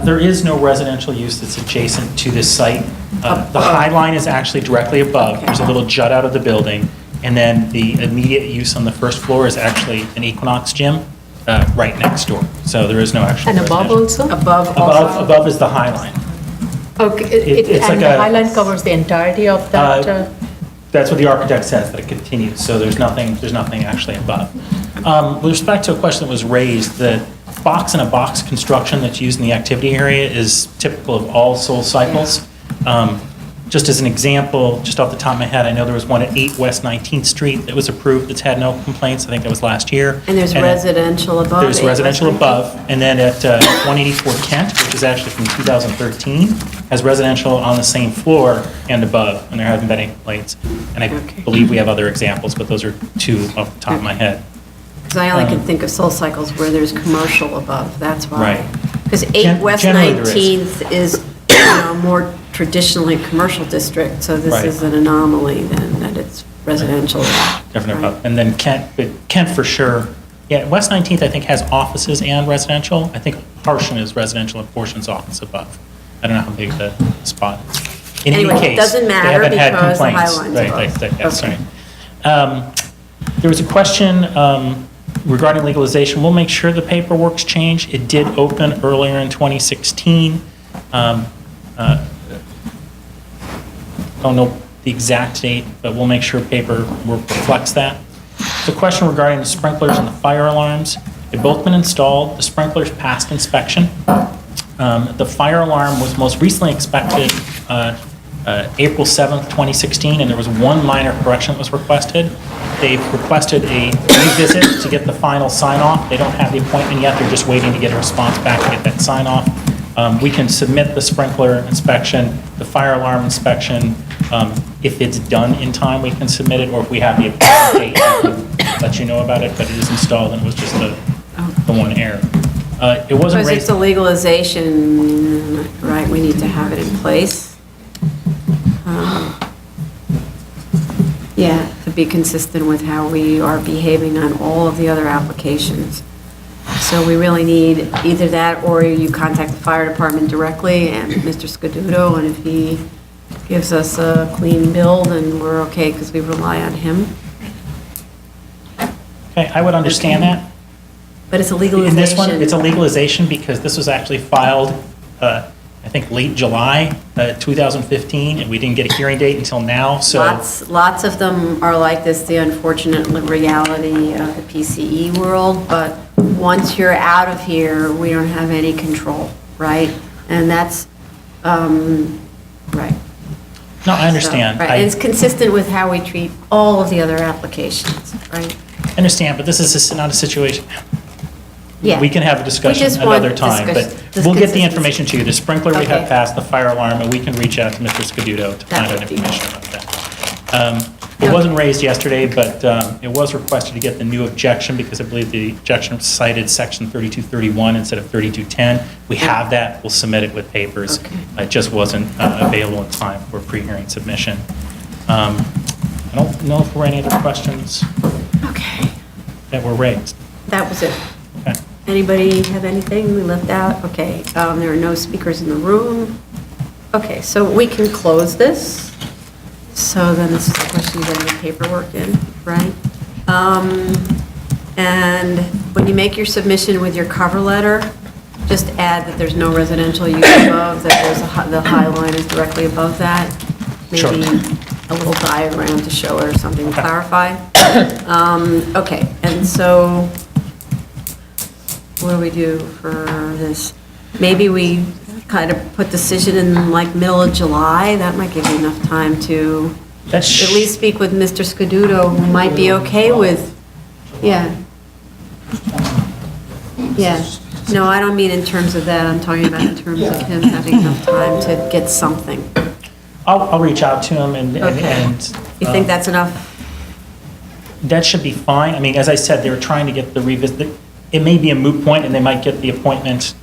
there is no residential use that's adjacent to this site. The High Line is actually directly above. There's a little jut out of the building. And then the immediate use on the first floor is actually an Equinox gym right next door. So there is no actual And above residential. also? Above is the High Line. Okay, It's and like the a- High Line covers the entirety of that? That's what the architect says, that it continues, so there's nothing actually above. With respect to a question that was raised, the box-in-a-box construction that's used in the activity area is typical of all soul cycles. Just as an example, just off the top of my head, I know there was one at 8 West 19th Street that was approved that's had no complaints, I think that was last year. And there's residential above. There's 8 residential West above, and then at 184 Kent, which is actually from 2013, has residential on the same floor and above, and there haven't been any complaints. And I believe we have other examples, but those are 2 off the top of my head. Because I only can think of Soul Cycles where there's commercial above, that's why. Right. Because 8 West Generally there is. 19th is, more traditionally commercial district, so this Right. is an anomaly then, that it's residential. Different above. And then Kent for sure, yeah, West 19th, I think, has offices and residential. I think a portion is residential and portion's office above. I don't know how big the spot is. In any Anyway, it case, doesn't they matter haven't had because the complaints. High Line's Right, above. yeah, sorry. There was a question regarding legalization. We'll make sure the paperwork's changed. It did open earlier in 2016. Don't know the exact date, but we'll make sure paperwork reflects that. The question regarding the sprinklers and the fire alarms, they've both been installed. The sprinklers passed inspection. The fire alarm was most recently inspected April 7th, 2016, and there was one minor correction that was requested. They've requested a revisit to get the final sign-off. They don't have the appointment yet. They're just waiting to get a response back to get that sign-off. We can submit the sprinkler inspection, the fire alarm inspection. If it's done in time, we can submit it, or if we have the appointment date, we can let you know about it, but it is installed and it was just the one error. It wasn't Because raised. it's a legalization, right, we need to have it in place. Yeah, to be consistent with how we are behaving on all of the other applications. So we really need either that, or you contact the fire department directly and Mr. Scaduto, and if he gives us a clean bill, then we're okay, because we rely on him. Okay, I would understand that. But it's a In legalization. this one, it's a legalization because this was actually filed, I think, late July 2015, and we didn't get a hearing date until now, so. Lots of them are like this, the unfortunate reality of the PCE world, but once you're out of here, we don't have any control, right? And that's, right. No, I understand. Right, and it's consistent with how we treat all of the other applications, right? I understand, but this is not a situation. Yeah. We can have a discussion just want another time, but this we'll get the consistency. information to you. The sprinkler we have Okay. passed, the fire alarm, and we can reach out to Mr. Scaduto to find out would be information about that. It wasn't raised yesterday, but it was requested to get the new objection because I believe the objection cited section 3231 instead of 3210. We have that, we'll submit it with papers. It just wasn't available in time for pre-hearing submission. I don't know if there were any other questions that were raised. That was it. Okay. Anybody have anything we left out? Okay, there are no speakers in the room. Okay, so we can close this. So then this is the question of getting the paperwork in, right? And when you make your submission with your cover letter, just add that there's no residential use above, that there's the high line is directly above that. Maybe a little diagram to show it or something to clarify. Okay, and so what do we do for this? Maybe we kind of put decision in like middle of July. That might give you enough time to at least speak with Mr. Scaduto, who might be okay with, yeah. Yeah. No, I don't mean in terms of that. I'm talking about in terms of him having enough time to get something. I'll reach out to him and. You think that's enough? That should be fine. I mean, as I said, they were trying to get the revisit. It may be a moot point and they might get the appointment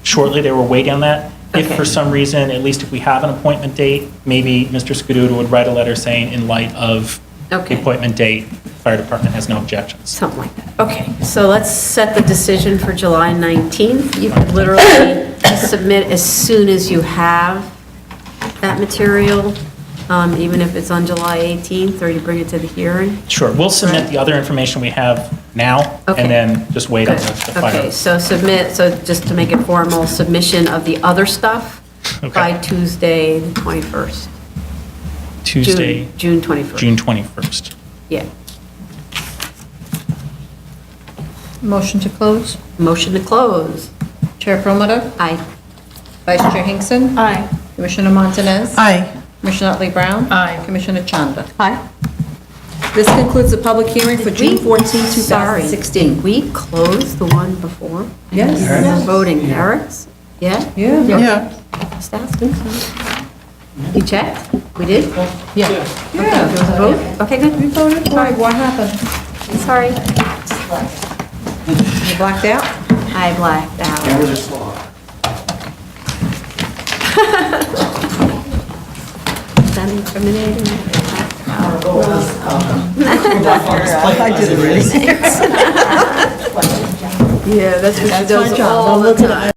shortly. They were waiting on that. If for some reason, at least if we have an appointment date, maybe Mr. Scaduto would write a letter saying in light of the appointment date, fire department has no objections. Something like that. Okay, so let's set the decision for July 19th. You could literally submit as soon as you have that material, even if it's on July 18th, or you bring it to the hearing. Sure, we'll submit the other information we have now and then just wait on the fire. Okay, so submit, so just to make it formal, submission of the other stuff by Tuesday, the 21st. Tuesday. June 21st. June 21st. Yeah. Motion to close? Motion to close. Chair Promoter? Aye. Vice Chair Hinkson? Aye. Commissioner Montanez? Aye. Commissioner Otley Brown? Aye. Commissioner Chanda? Aye. This concludes the public hearing for June 14, 2016. Did we close the one before? Yes. We're voting Eric's? Yeah? Yeah. Just asking. You checked? We did? Yeah. Okay, there was a vote? Okay, good. We voted for it. What happened? Sorry. You blacked out? I blacked out. Cameras are slow. Is that incriminating? I did it already. Yeah, that's what she That's does my job. all I'm the looking time.